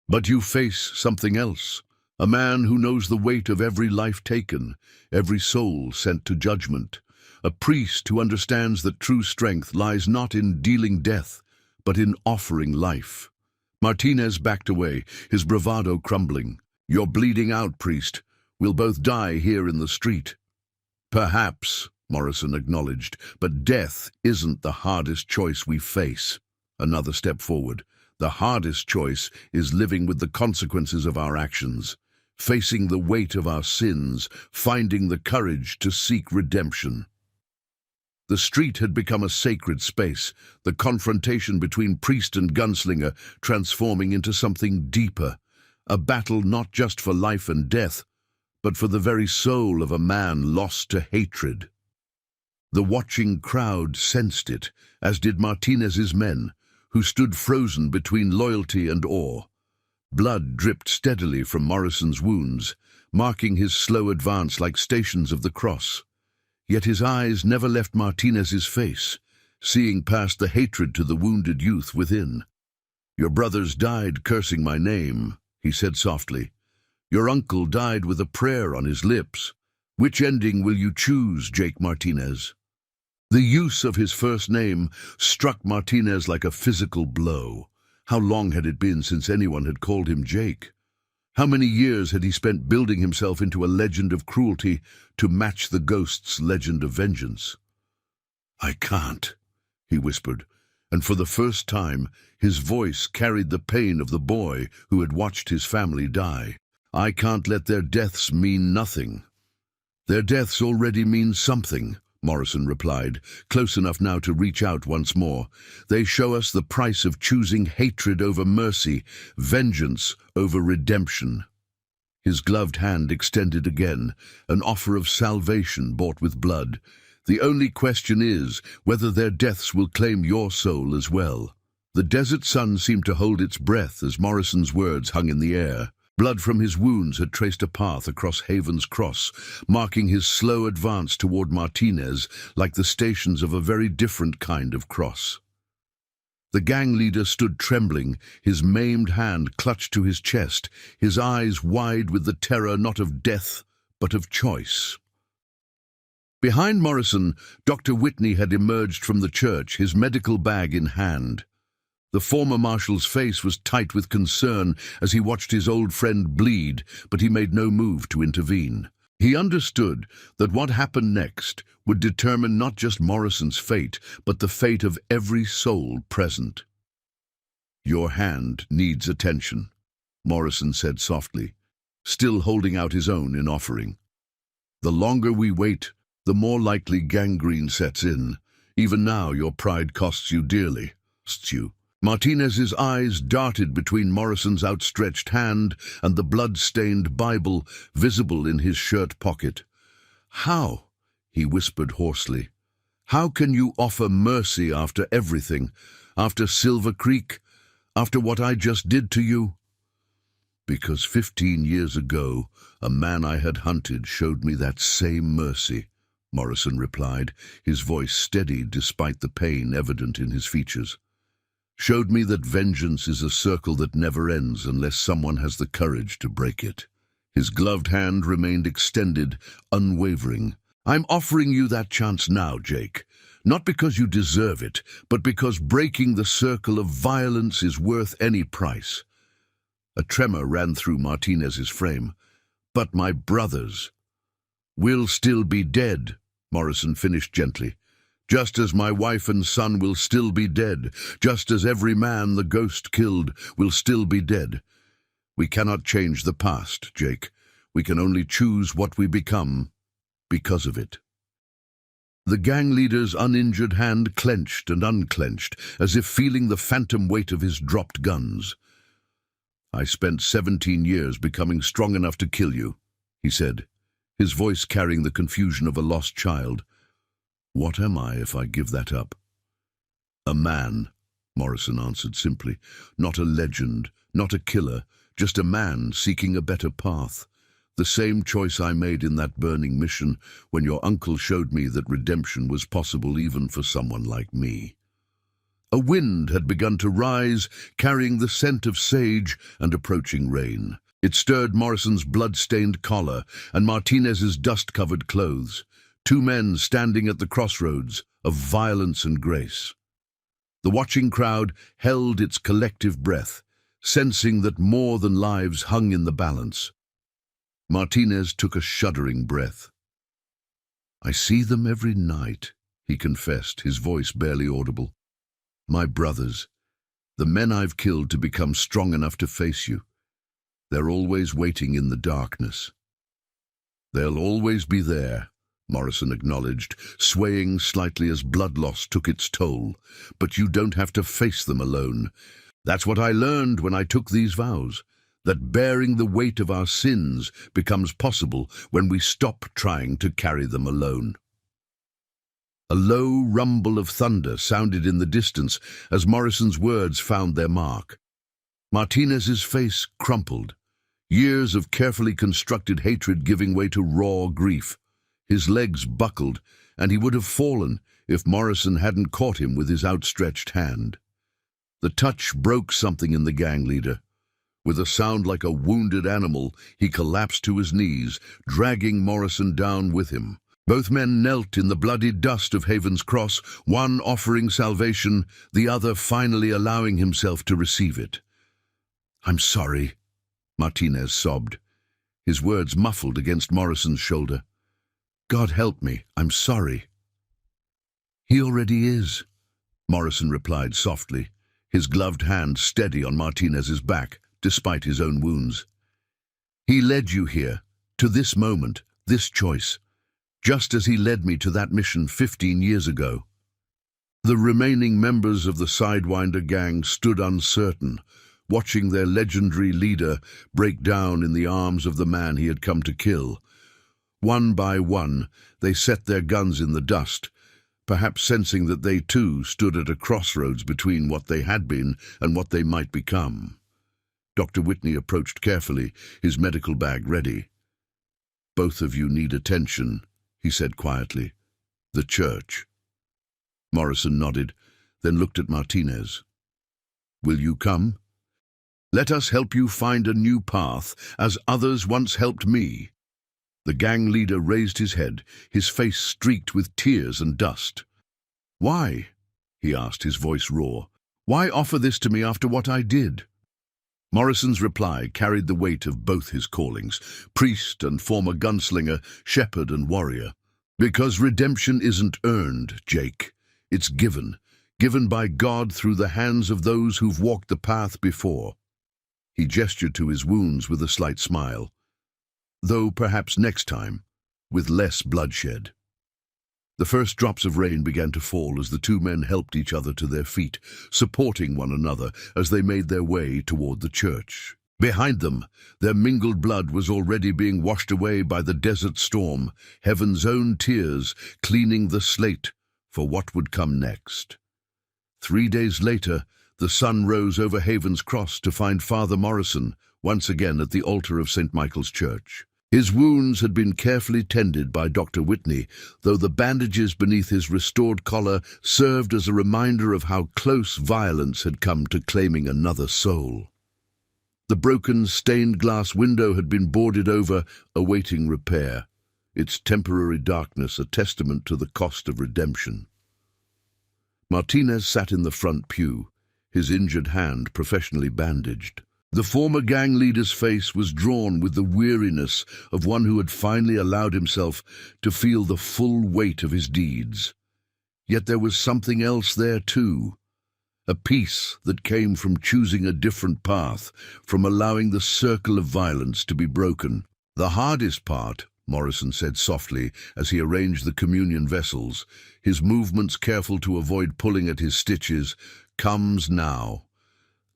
"But you face something else, a man who knows the weight of every life taken, every soul sent to judgment, a priest who understands that true strength lies not in dealing death, but in offering life." Martinez backed away, his bravado crumbling. "You're bleeding out, priest. We'll both die here in the street." "Perhaps," Morrison acknowledged, "but death isn't the hardest choice we face." Another step forward. "The hardest choice is living with the consequences of our actions, facing the weight of our sins, finding the courage to seek redemption." The street had become a sacred space, the confrontation between priest and gunslinger transforming into something deeper, a battle not just for life and death, but for the very soul of a man lost to hatred. The watching crowd sensed it, as did Martinez's men, who stood frozen between loyalty and awe. Blood dripped steadily from Morrison's wounds, marking his slow advance like stations of the cross. Yet his eyes never left Martinez's face, seeing past the hatred to the wounded youth within. "Your brothers died cursing my name," he said softly. "Your uncle died with a prayer on his lips. Which ending will you choose, Jake Martinez?" The use of his first name struck Martinez like a physical blow. How long had it been since anyone had called him Jake? How many years had he spent building himself into a legend of cruelty to match the ghost's legend of vengeance? "I can't," he whispered, and for the first time his voice carried the pain of the boy who had watched his family die. "I can't let their deaths mean nothing." "Their deaths already mean something," Morrison replied, close enough now to reach out once more. "They show us the price of choosing hatred over mercy, vengeance over redemption." His gloved hand extended again, an offer of salvation bought with blood. "The only question is whether their deaths will claim your soul as well." The desert sun seemed to hold its breath as Morrison's words hung in the air. Blood from his wounds had traced a path across Haven's Cross, marking his slow advance toward Martinez like the stations of a very different kind of cross. The gang leader stood trembling, his maimed hand clutched to his chest, his eyes wide with the terror not of death, but of choice. Behind Morrison, Dr. Whitney had emerged from the church, his medical bag in hand. The former marshal's face was tight with concern as he watched his old friend bleed, but he made no move to intervene. He understood that what happened next would determine not just Morrison's fate, but the fate of every soul present. "Your hand needs attention," Morrison said softly, still holding out his own in offering. "The longer we wait, the more likely gangrene sets in. Even now your pride costs you dearly." Martinez's eyes darted between Morrison's outstretched hand and the blood-stained Bible visible in his shirt pocket. "How?" he whispered hoarsely. "How can you offer mercy after everything? After Silver Creek? After what I just did to you?" "Because 15 years ago, a man I had hunted showed me that same mercy," Morrison replied, his voice steady despite the pain evident in his features. "Showed me that vengeance is a circle that never ends unless someone has the courage to break it." His gloved hand remained extended, unwavering. "I'm offering you that chance now, Jake. Not because you deserve it, but because breaking the circle of violence is worth any price." A tremor ran through Martinez's frame. "But my brothers will still be dead," Morrison finished gently. "Just as my wife and son will still be dead, just as every man the ghost killed will still be dead. We cannot change the past, Jake. We can only choose what we become because of it." The gang leader's uninjured hand clenched and unclenched, as if feeling the phantom weight of his dropped guns. "I spent 17 years becoming strong enough to kill you," he said, his voice carrying the confusion of a lost child. "What am I if I give that up?" "A man," Morrison answered simply. "Not a legend, not a killer, just a man seeking a better path. The same choice I made in that burning mission when your uncle showed me that redemption was possible even for someone like me." A wind had begun to rise, carrying the scent of sage and approaching rain. It stirred Morrison's blood-stained collar and Martinez's dust-covered clothes. Two men standing at the crossroads of violence and grace. The watching crowd held its collective breath, sensing that more than lives hung in the balance. Martinez took a shuddering breath. "I see them every night," he confessed, his voice barely audible. "My brothers, the men I've killed to become strong enough to face you. They're always waiting in the darkness." "They'll always be there," Morrison acknowledged, swaying slightly as blood loss took its toll. "But you don't have to face them alone. That's what I learned when I took these vows, that bearing the weight of our sins becomes possible when we stop trying to carry them alone." A low rumble of thunder sounded in the distance as Morrison's words found their mark. Martinez's face crumpled, years of carefully constructed hatred giving way to raw grief. His legs buckled, and he would have fallen if Morrison hadn't caught him with his outstretched hand. The touch broke something in the gang leader. With a sound like a wounded animal, he collapsed to his knees, dragging Morrison down with him. Both men knelt in the bloody dust of Haven's Cross, one offering salvation, the other finally allowing himself to receive it. "I'm sorry," Martinez sobbed, his words muffled against Morrison's shoulder. "God help me, I'm sorry." "He already is," Morrison replied softly, his gloved hand steady on Martinez's back, despite his own wounds. "He led you here, to this moment, this choice, just as he led me to that mission 15 years ago." The remaining members of the Sidewinder gang stood uncertain, watching their legendary leader break down in the arms of the man he had come to kill. One by one, they set their guns in the dust, perhaps sensing that they too stood at a crossroads between what they had been and what they might become. Dr. Whitney approached carefully, his medical bag ready. "Both of you need attention," he said quietly. "The church." Morrison nodded, then looked at Martinez. "Will you come? Let us help you find a new path, as others once helped me." The gang leader raised his head, his face streaked with tears and dust. "Why?" he asked, his voice raw. "Why offer this to me after what I did?" Morrison's reply carried the weight of both his callings, priest and former gunslinger, shepherd and warrior. "Because redemption isn't earned, Jake. It's given by God through the hands of those who've walked the path before." He gestured to his wounds with a slight smile. "Though perhaps next time, with less bloodshed." The first drops of rain began to fall as the two men helped each other to their feet, supporting one another as they made their way toward the church. Behind them, their mingled blood was already being washed away by the desert storm, heaven's own tears cleaning the slate for what would come next. 3 days later, the sun rose over Haven's Cross to find Father Morrison once again at the altar of St. Michael's Church. His wounds had been carefully tended by Dr. Whitney, though the bandages beneath his restored collar served as a reminder of how close violence had come to claiming another soul. The broken stained glass window had been boarded over, awaiting repair, its temporary darkness a testament to the cost of redemption. Martinez sat in the front pew, his injured hand professionally bandaged. The former gang leader's face was drawn with the weariness of one who had finally allowed himself to feel the full weight of his deeds. Yet there was something else there too, a peace that came from choosing a different path, from allowing the circle of violence to be broken. "The hardest part," Morrison said softly as he arranged the communion vessels, his movements careful to avoid pulling at his stitches, "comes now.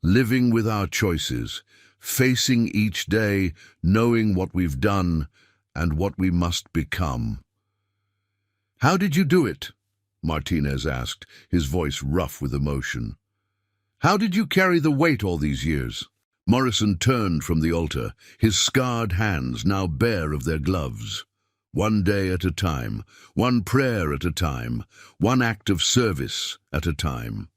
Living with our choices, facing each day, knowing what we've done and what we must become." "How did you do it?" Martinez asked, his voice rough with emotion. "How did you carry the weight all these years?" Morrison turned from the altar, his scarred hands now bare of their gloves. One day at a time, one prayer at a time, one act of service at a time.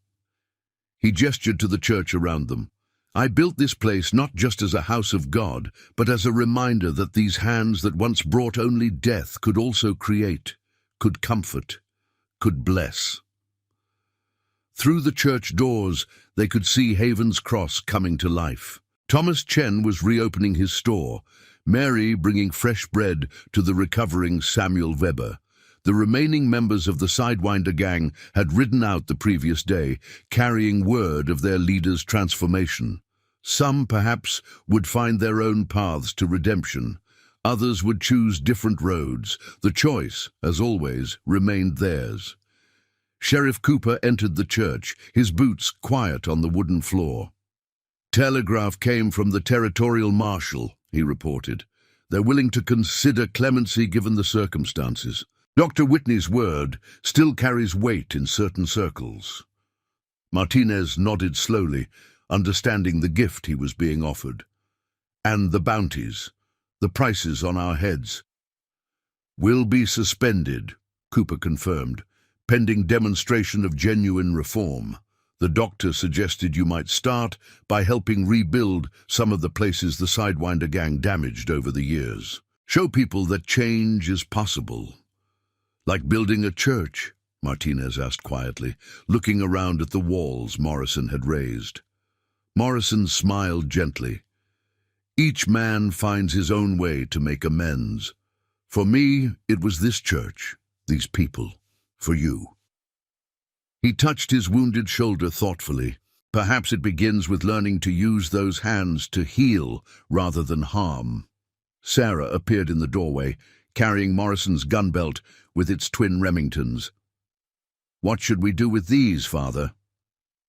He gestured to the church around them. "I built this place not just as a house of God, but as a reminder that these hands that once brought only death could also create, could comfort, could bless." Through the church doors, they could see Haven's Cross coming to life. Thomas Chen was reopening his store, Mary bringing fresh bread to the recovering Samuel Weber. The remaining members of the Sidewinder gang had ridden out the previous day, carrying word of their leader's transformation. Some, perhaps, would find their own paths to redemption. Others would choose different roads. The choice, as always, remained theirs. Sheriff Cooper entered the church, his boots quiet on the wooden floor. "Telegraph came from the territorial marshal," he reported. "They're willing to consider clemency given the circumstances. Dr. Whitney's word still carries weight in certain circles." Martinez nodded slowly, understanding the gift he was being offered. "And the bounties, the prices on our heads." "Will be suspended," Cooper confirmed, pending demonstration of genuine reform. The doctor suggested you might start by helping rebuild some of the places the Sidewinder gang damaged over the years. Show people that change is possible. Like building a church, Martinez asked quietly, looking around at the walls Morrison had raised. Morrison smiled gently. Each man finds his own way to make amends. For me, it was this church, these people, for you. He touched his wounded shoulder thoughtfully. Perhaps it begins with learning to use those hands to heal rather than harm. Sarah appeared in the doorway, carrying Morrison's gun belt with its twin Remingtons. What should we do with these, Father?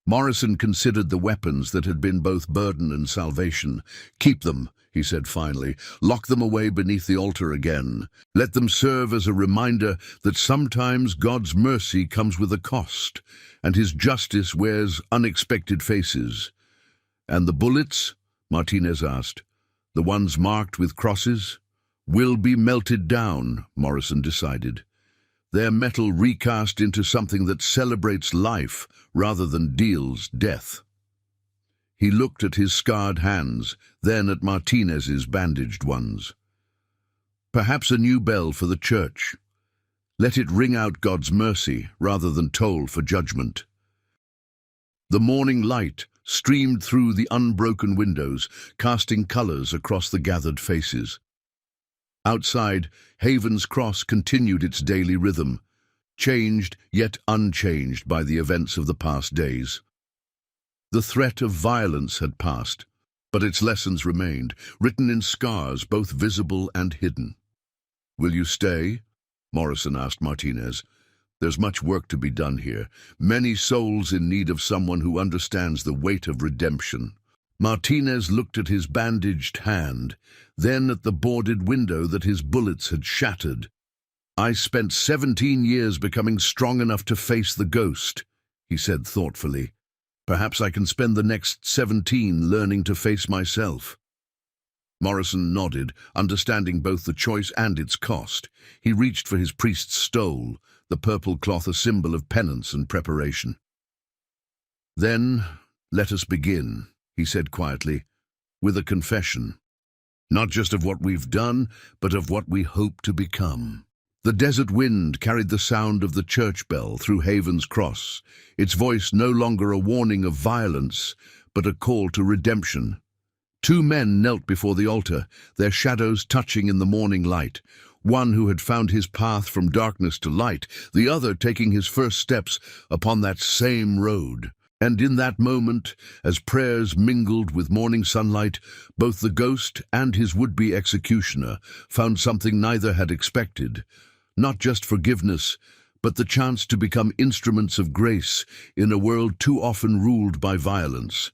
Morrison considered the weapons that had been both burden and salvation. Keep them, he said finally. Lock them away beneath the altar again. Let them serve as a reminder that sometimes God's mercy comes with a cost, and his justice wears unexpected faces. And the bullets? Martinez asked. The ones marked with crosses? Will be melted down, Morrison decided. Their metal recast into something that celebrates life rather than deals death. He looked at his scarred hands, then at Martinez's bandaged ones. Perhaps a new bell for the church. Let it ring out God's mercy rather than toll for judgment. The morning light streamed through the unbroken windows, casting colors across the gathered faces. Outside, Haven's Cross continued its daily rhythm, changed yet unchanged by the events of the past days. The threat of violence had passed, but its lessons remained, written in scars both visible and hidden. Will you stay? Morrison asked Martinez. There's much work to be done here, many souls in need of someone who understands the weight of redemption. Martinez looked at his bandaged hand, then at the boarded window that his bullets had shattered. I spent 17 years becoming strong enough to face the ghost, he said thoughtfully. Perhaps I can spend the next 17 learning to face myself. Morrison nodded, understanding both the choice and its cost. He reached for his priest's stole, the purple cloth a symbol of penance and preparation. Then, let us begin, he said quietly, with a confession. Not just of what we've done, but of what we hope to become. The desert wind carried the sound of the church bell through Haven's Cross, its voice no longer a warning of violence, but a call to redemption. Two men knelt before the altar, their shadows touching in the morning light, one who had found his path from darkness to light, the other taking his first steps upon that same road. And in that moment, as prayers mingled with morning sunlight, both the ghost and his would-be executioner found something neither had expected, not just forgiveness, but the chance to become instruments of grace in a world too often ruled by violence.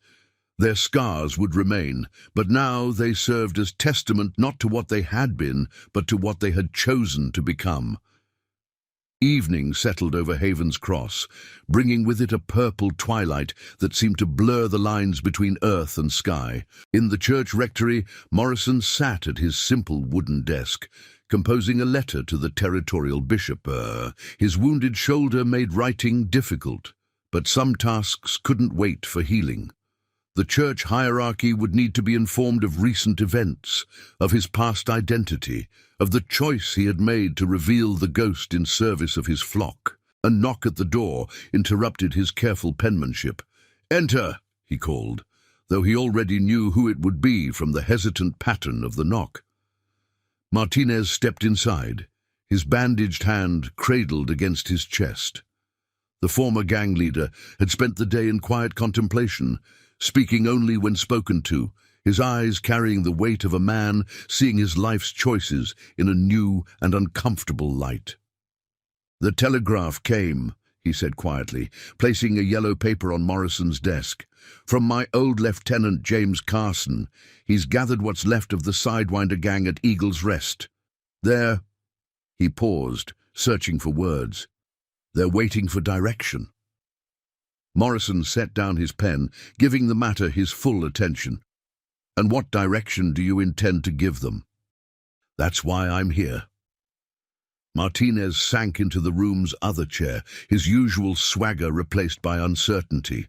Their scars would remain, but now they served as testament not to what they had been, but to what they had chosen to become. Evening settled over Haven's Cross, bringing with it a purple twilight that seemed to blur the lines between earth and sky. In the church rectory, Morrison sat at his simple wooden desk, composing a letter to the territorial bishop. His wounded shoulder made writing difficult, but some tasks couldn't wait for healing. The church hierarchy would need to be informed of recent events, of his past identity, of the choice he had made to reveal the ghost in service of his flock. A knock at the door interrupted his careful penmanship. "Enter," he called, though he already knew who it would be from the hesitant pattern of the knock. Martinez stepped inside, his bandaged hand cradled against his chest. The former gang leader had spent the day in quiet contemplation, speaking only when spoken to, his eyes carrying the weight of a man seeing his life's choices in a new and uncomfortable light. "The telegraph came," he said quietly, placing a yellow paper on Morrison's desk. "From my old Lieutenant James Carson. He's gathered what's left of the Sidewinder gang at Eagle's Rest. They're—" He paused, searching for words. "They're waiting for direction." Morrison set down his pen, giving the matter his full attention. "And what direction do you intend to give them?" "That's why I'm here." Martinez sank into the room's other chair, his usual swagger replaced by uncertainty.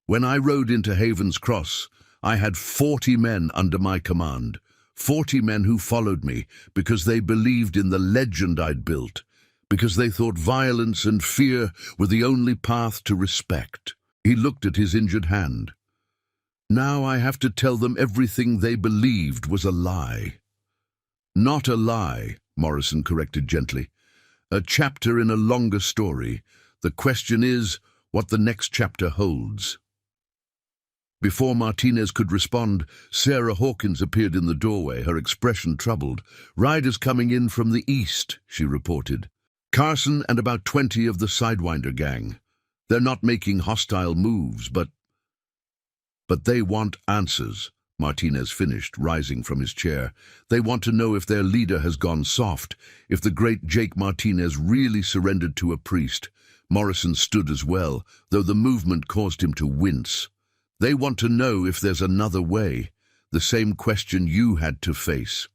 When I rode into Haven's Cross, I had 40 men under my command, 40 men who followed me because they believed in the legend I'd built, because they thought violence and fear were the only path to respect. He looked at his injured hand. Now I have to tell them everything they believed was a lie. Not a lie, Morrison corrected gently. A chapter in a longer story. The question is what the next chapter holds. Before Martinez could respond, Sarah Hawkins appeared in the doorway, her expression troubled. "Riders coming in from the east," she reported. "Carson and about 20 of the Sidewinder gang. They're not making hostile moves, but they want answers," Martinez finished, rising from his chair. "They want to know if their leader has gone soft, if the great Jake Martinez really surrendered to a priest." Morrison stood as well, though the movement caused him to wince. "They want to know if there's another way, the same question you had to face."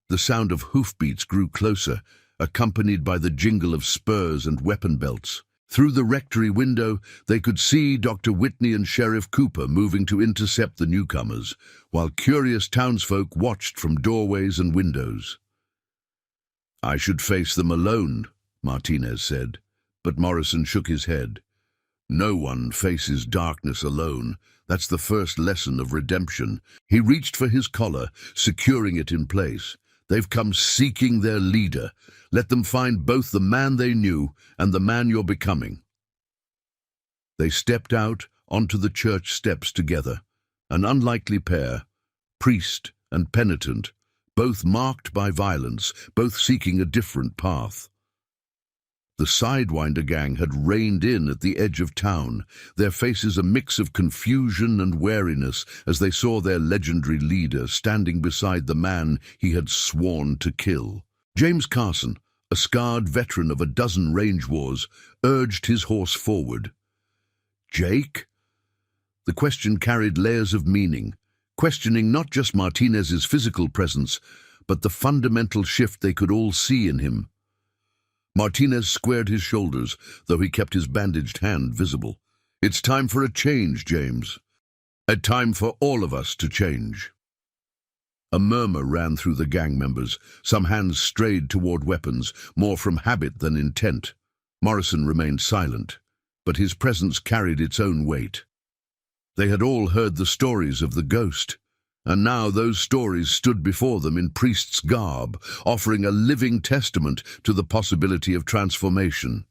The sound of hoofbeats grew closer, accompanied by the jingle of spurs and weapon belts. Through the rectory window, they could see Dr. Whitney and Sheriff Cooper moving to intercept the newcomers, while curious townsfolk watched from doorways and windows. "I should face them alone," Martinez said, but Morrison shook his head. "No one faces darkness alone. That's the first lesson of redemption." He reached for his collar, securing it in place. "They've come seeking their leader. Let them find both the man they knew and the man you're becoming." They stepped out onto the church steps together, an unlikely pair, priest and penitent, both marked by violence, both seeking a different path. The Sidewinder gang had reined in at the edge of town, their faces a mix of confusion and wariness as they saw their legendary leader standing beside the man he had sworn to kill. James Carson, a scarred veteran of a dozen range wars, urged his horse forward. "Jake?" The question carried layers of meaning, questioning not just Martinez's physical presence, but the fundamental shift they could all see in him. Martinez squared his shoulders, though he kept his bandaged hand visible. "It's time for a change, James. A time for all of us to change." A murmur ran through the gang members. Some hands strayed toward weapons, more from habit than intent. Morrison remained silent, but his presence carried its own weight. They had all heard the stories of the ghost, and now those stories stood before them in priest's garb, offering a living testament to the possibility of transformation.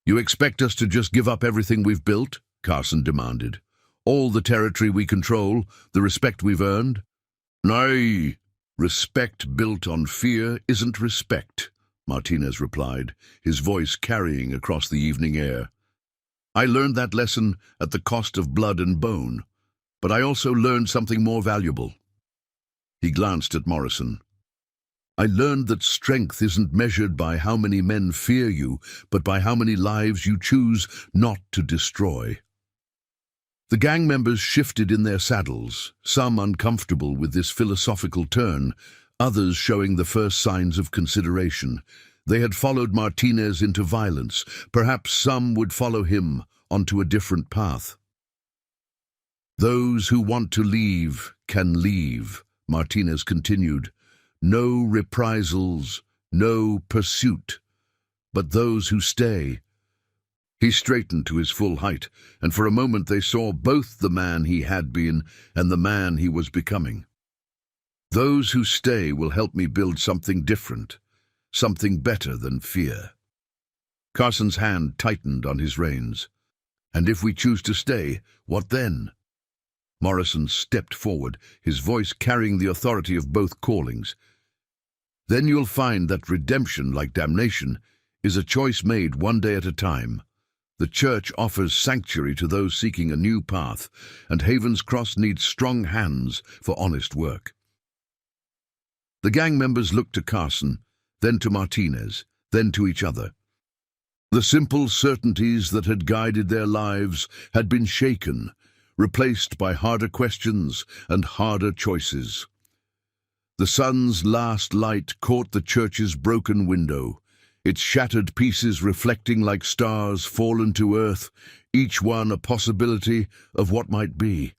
"You expect us to just give up everything we've built?" Carson demanded. "All the territory we control, the respect we've earned?" "Nay, respect built on fear isn't respect," Martinez replied, his voice carrying across the evening air. "I learned that lesson at the cost of blood and bone. But I also learned something more valuable." He glanced at Morrison. "I learned that strength isn't measured by how many men fear you, but by how many lives you choose not to destroy." The gang members shifted in their saddles, some uncomfortable with this philosophical turn, others showing the first signs of consideration. They had followed Martinez into violence. Perhaps some would follow him onto a different path. "Those who want to leave can leave," Martinez continued. "No reprisals, no pursuit. But those who stay—" He straightened to his full height, and for a moment they saw both the man he had been and the man he was becoming. "Those who stay will help me build something different, something better than fear." Carson's hand tightened on his reins. "And if we choose to stay, what then?" Morrison stepped forward, his voice carrying the authority of both callings. "Then you'll find that redemption, like damnation, is a choice made one day at a time. The Church offers sanctuary to those seeking a new path, and Haven's Cross needs strong hands for honest work." The gang members looked to Carson, then to Martinez, then to each other. The simple certainties that had guided their lives had been shaken, replaced by harder questions and harder choices. The sun's last light caught the church's broken window, its shattered pieces reflecting like stars fallen to earth, each one a possibility of what might be.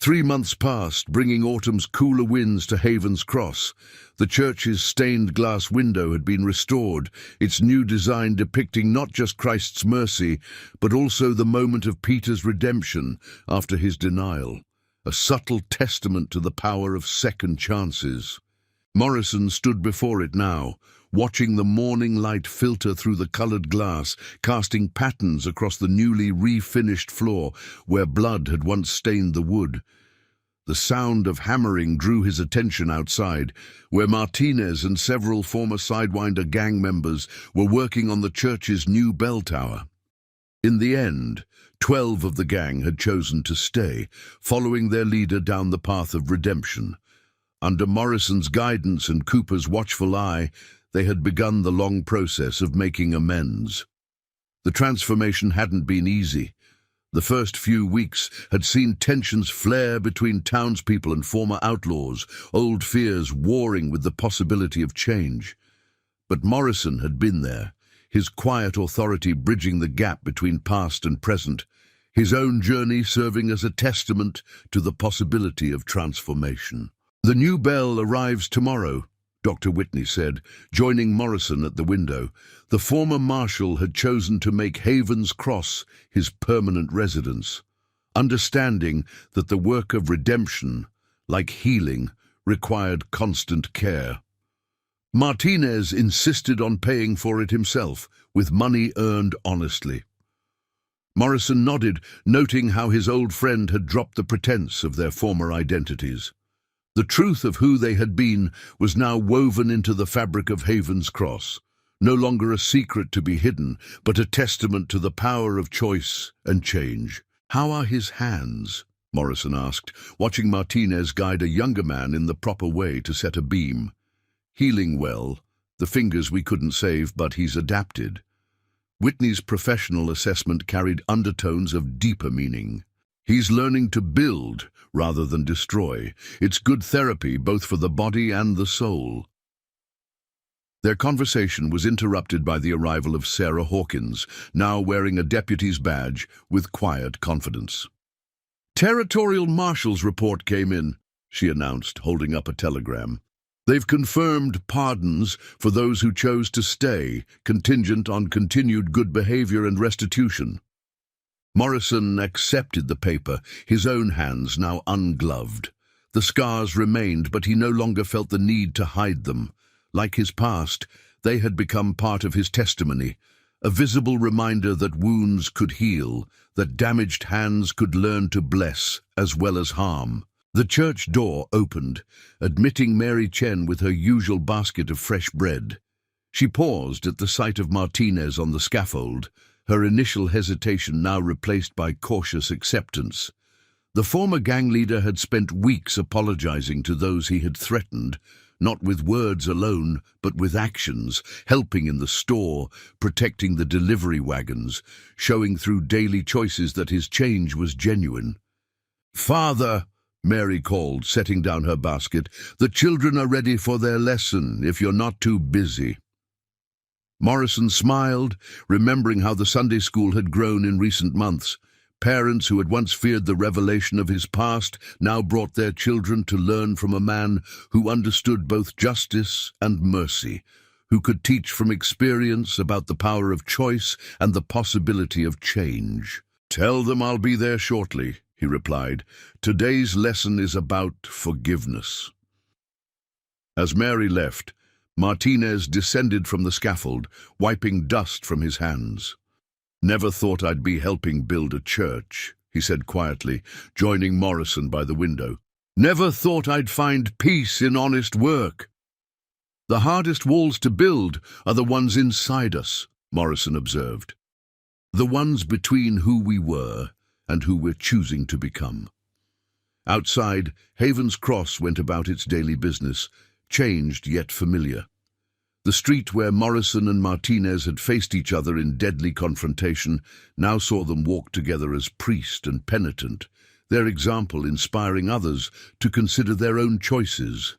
3 months passed, bringing autumn's cooler winds to Haven's Cross. The church's stained glass window had been restored, its new design depicting not just Christ's mercy, but also the moment of Peter's redemption after his denial, a subtle testament to the power of second chances. Morrison stood before it now, watching the morning light filter through the colored glass, casting patterns across the newly refinished floor where blood had once stained the wood. The sound of hammering drew his attention outside, where Martinez and several former Sidewinder gang members were working on the church's new bell tower. In the end, 12 of the gang had chosen to stay, following their leader down the path of redemption. Under Morrison's guidance and Cooper's watchful eye, they had begun the long process of making amends. The transformation hadn't been easy. The first few weeks had seen tensions flare between townspeople and former outlaws, old fears warring with the possibility of change. But Morrison had been there, his quiet authority bridging the gap between past and present, his own journey serving as a testament to the possibility of transformation. "The new bell arrives tomorrow," Dr. Whitney said, joining Morrison at the window. The former marshal had chosen to make Haven's Cross his permanent residence, understanding that the work of redemption, like healing, required constant care. Martinez insisted on paying for it himself, with money earned honestly. Morrison nodded, noting how his old friend had dropped the pretense of their former identities. The truth of who they had been was now woven into the fabric of Haven's Cross, no longer a secret to be hidden, but a testament to the power of choice and change. "How are his hands?" Morrison asked, watching Martinez guide a younger man in the proper way to set a beam. "Healing well, the fingers we couldn't save, but he's adapted." Whitney's professional assessment carried undertones of deeper meaning. "He's learning to build rather than destroy. It's good therapy both for the body and the soul." Their conversation was interrupted by the arrival of Sarah Hawkins, now wearing a deputy's badge with quiet confidence. "Territorial Marshal's report came in," she announced, holding up a telegram. "They've confirmed pardons for those who chose to stay, contingent on continued good behavior and restitution." Morrison accepted the paper, his own hands now ungloved. The scars remained, but he no longer felt the need to hide them. Like his past, they had become part of his testimony, a visible reminder that wounds could heal, that damaged hands could learn to bless as well as harm. The church door opened, admitting Mary Chen with her usual basket of fresh bread. She paused at the sight of Martinez on the scaffold, her initial hesitation now replaced by cautious acceptance. The former gang leader had spent weeks apologizing to those he had threatened, not with words alone, but with actions, helping in the store, protecting the delivery wagons, showing through daily choices that his change was genuine. "Father," Mary called, setting down her basket, "the children are ready for their lesson, if you're not too busy." Morrison smiled, remembering how the Sunday school had grown in recent months. Parents who had once feared the revelation of his past now brought their children to learn from a man who understood both justice and mercy, who could teach from experience about the power of choice and the possibility of change. "Tell them I'll be there shortly," he replied. "Today's lesson is about forgiveness." As Mary left, Martinez descended from the scaffold, wiping dust from his hands. "Never thought I'd be helping build a church," he said quietly, joining Morrison by the window. "Never thought I'd find peace in honest work." "The hardest walls to build are the ones inside us," Morrison observed. "The ones between who we were and who we're choosing to become." Outside, Haven's Cross went about its daily business, changed yet familiar. The street where Morrison and Martinez had faced each other in deadly confrontation now saw them walk together as priest and penitent, their example inspiring others to consider their own choices.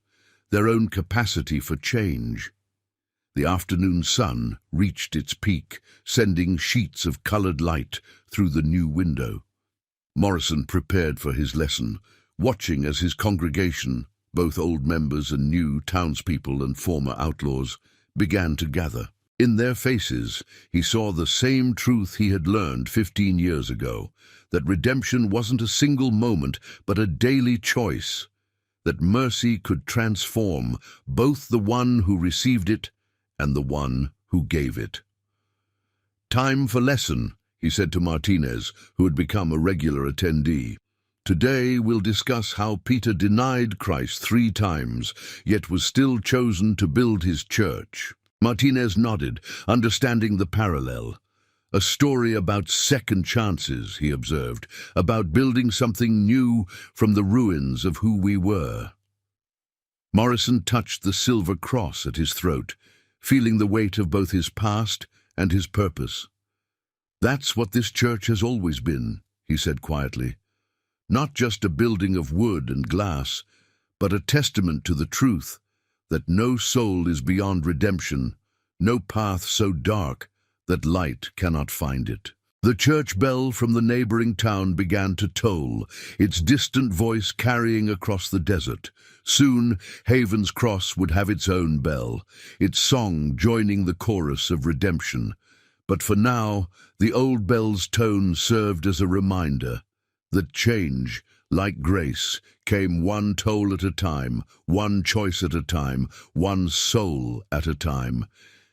their own capacity for change. The afternoon sun reached its peak, sending sheets of colored light through the new window. Morrison prepared for his lesson, watching as his congregation, both old members and new townspeople and former outlaws, began to gather. In their faces, he saw the same truth he had learned 15 years ago, that redemption wasn't a single moment, but a daily choice, that mercy could transform both the one who received it and the one who gave it. "Time for lesson," he said to Martinez, who had become a regular attendee. "Today we'll discuss how Peter denied Christ 3 times, yet was still chosen to build his church." Martinez nodded, understanding the parallel. "A story about second chances," he observed, "about building something new from the ruins of who we were." Morrison touched the silver cross at his throat, feeling the weight of both his past and his purpose. "That's what this church has always been," he said quietly. "Not just a building of wood and glass, but a testament to the truth that no soul is beyond redemption, no path so dark that light cannot find it." The church bell from the neighboring town began to toll, its distant voice carrying across the desert. Soon, Haven's Cross would have its own bell, its song joining the chorus of redemption. But for now, the old bell's tone served as a reminder that change, like grace, came one toll at a time, one choice at a time, one soul at a time.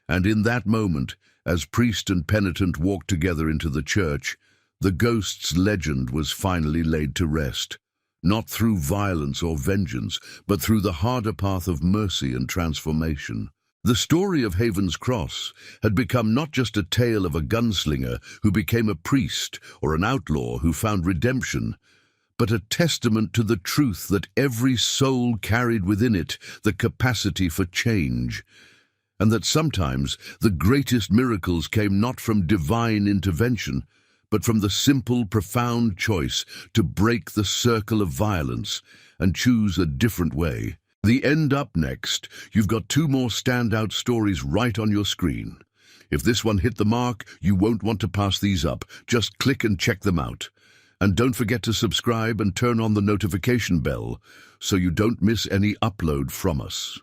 And in that moment, as priest and penitent walked together into the church, the ghost's legend was finally laid to rest, not through violence or vengeance, but through the harder path of mercy and transformation. The story of Haven's Cross had become not just a tale of a gunslinger who became a priest or an outlaw who found redemption, but a testament to the truth that every soul carried within it the capacity for change, and that sometimes the greatest miracles came not from divine intervention, but from the simple, profound choice to break the circle of violence and choose a different way. The end up next. You've got 2 more standout stories right on your screen. If this one hit the mark, you won't want to pass these up. Just click and check them out. And don't forget to subscribe and turn on the notification bell so you don't miss any upload from us.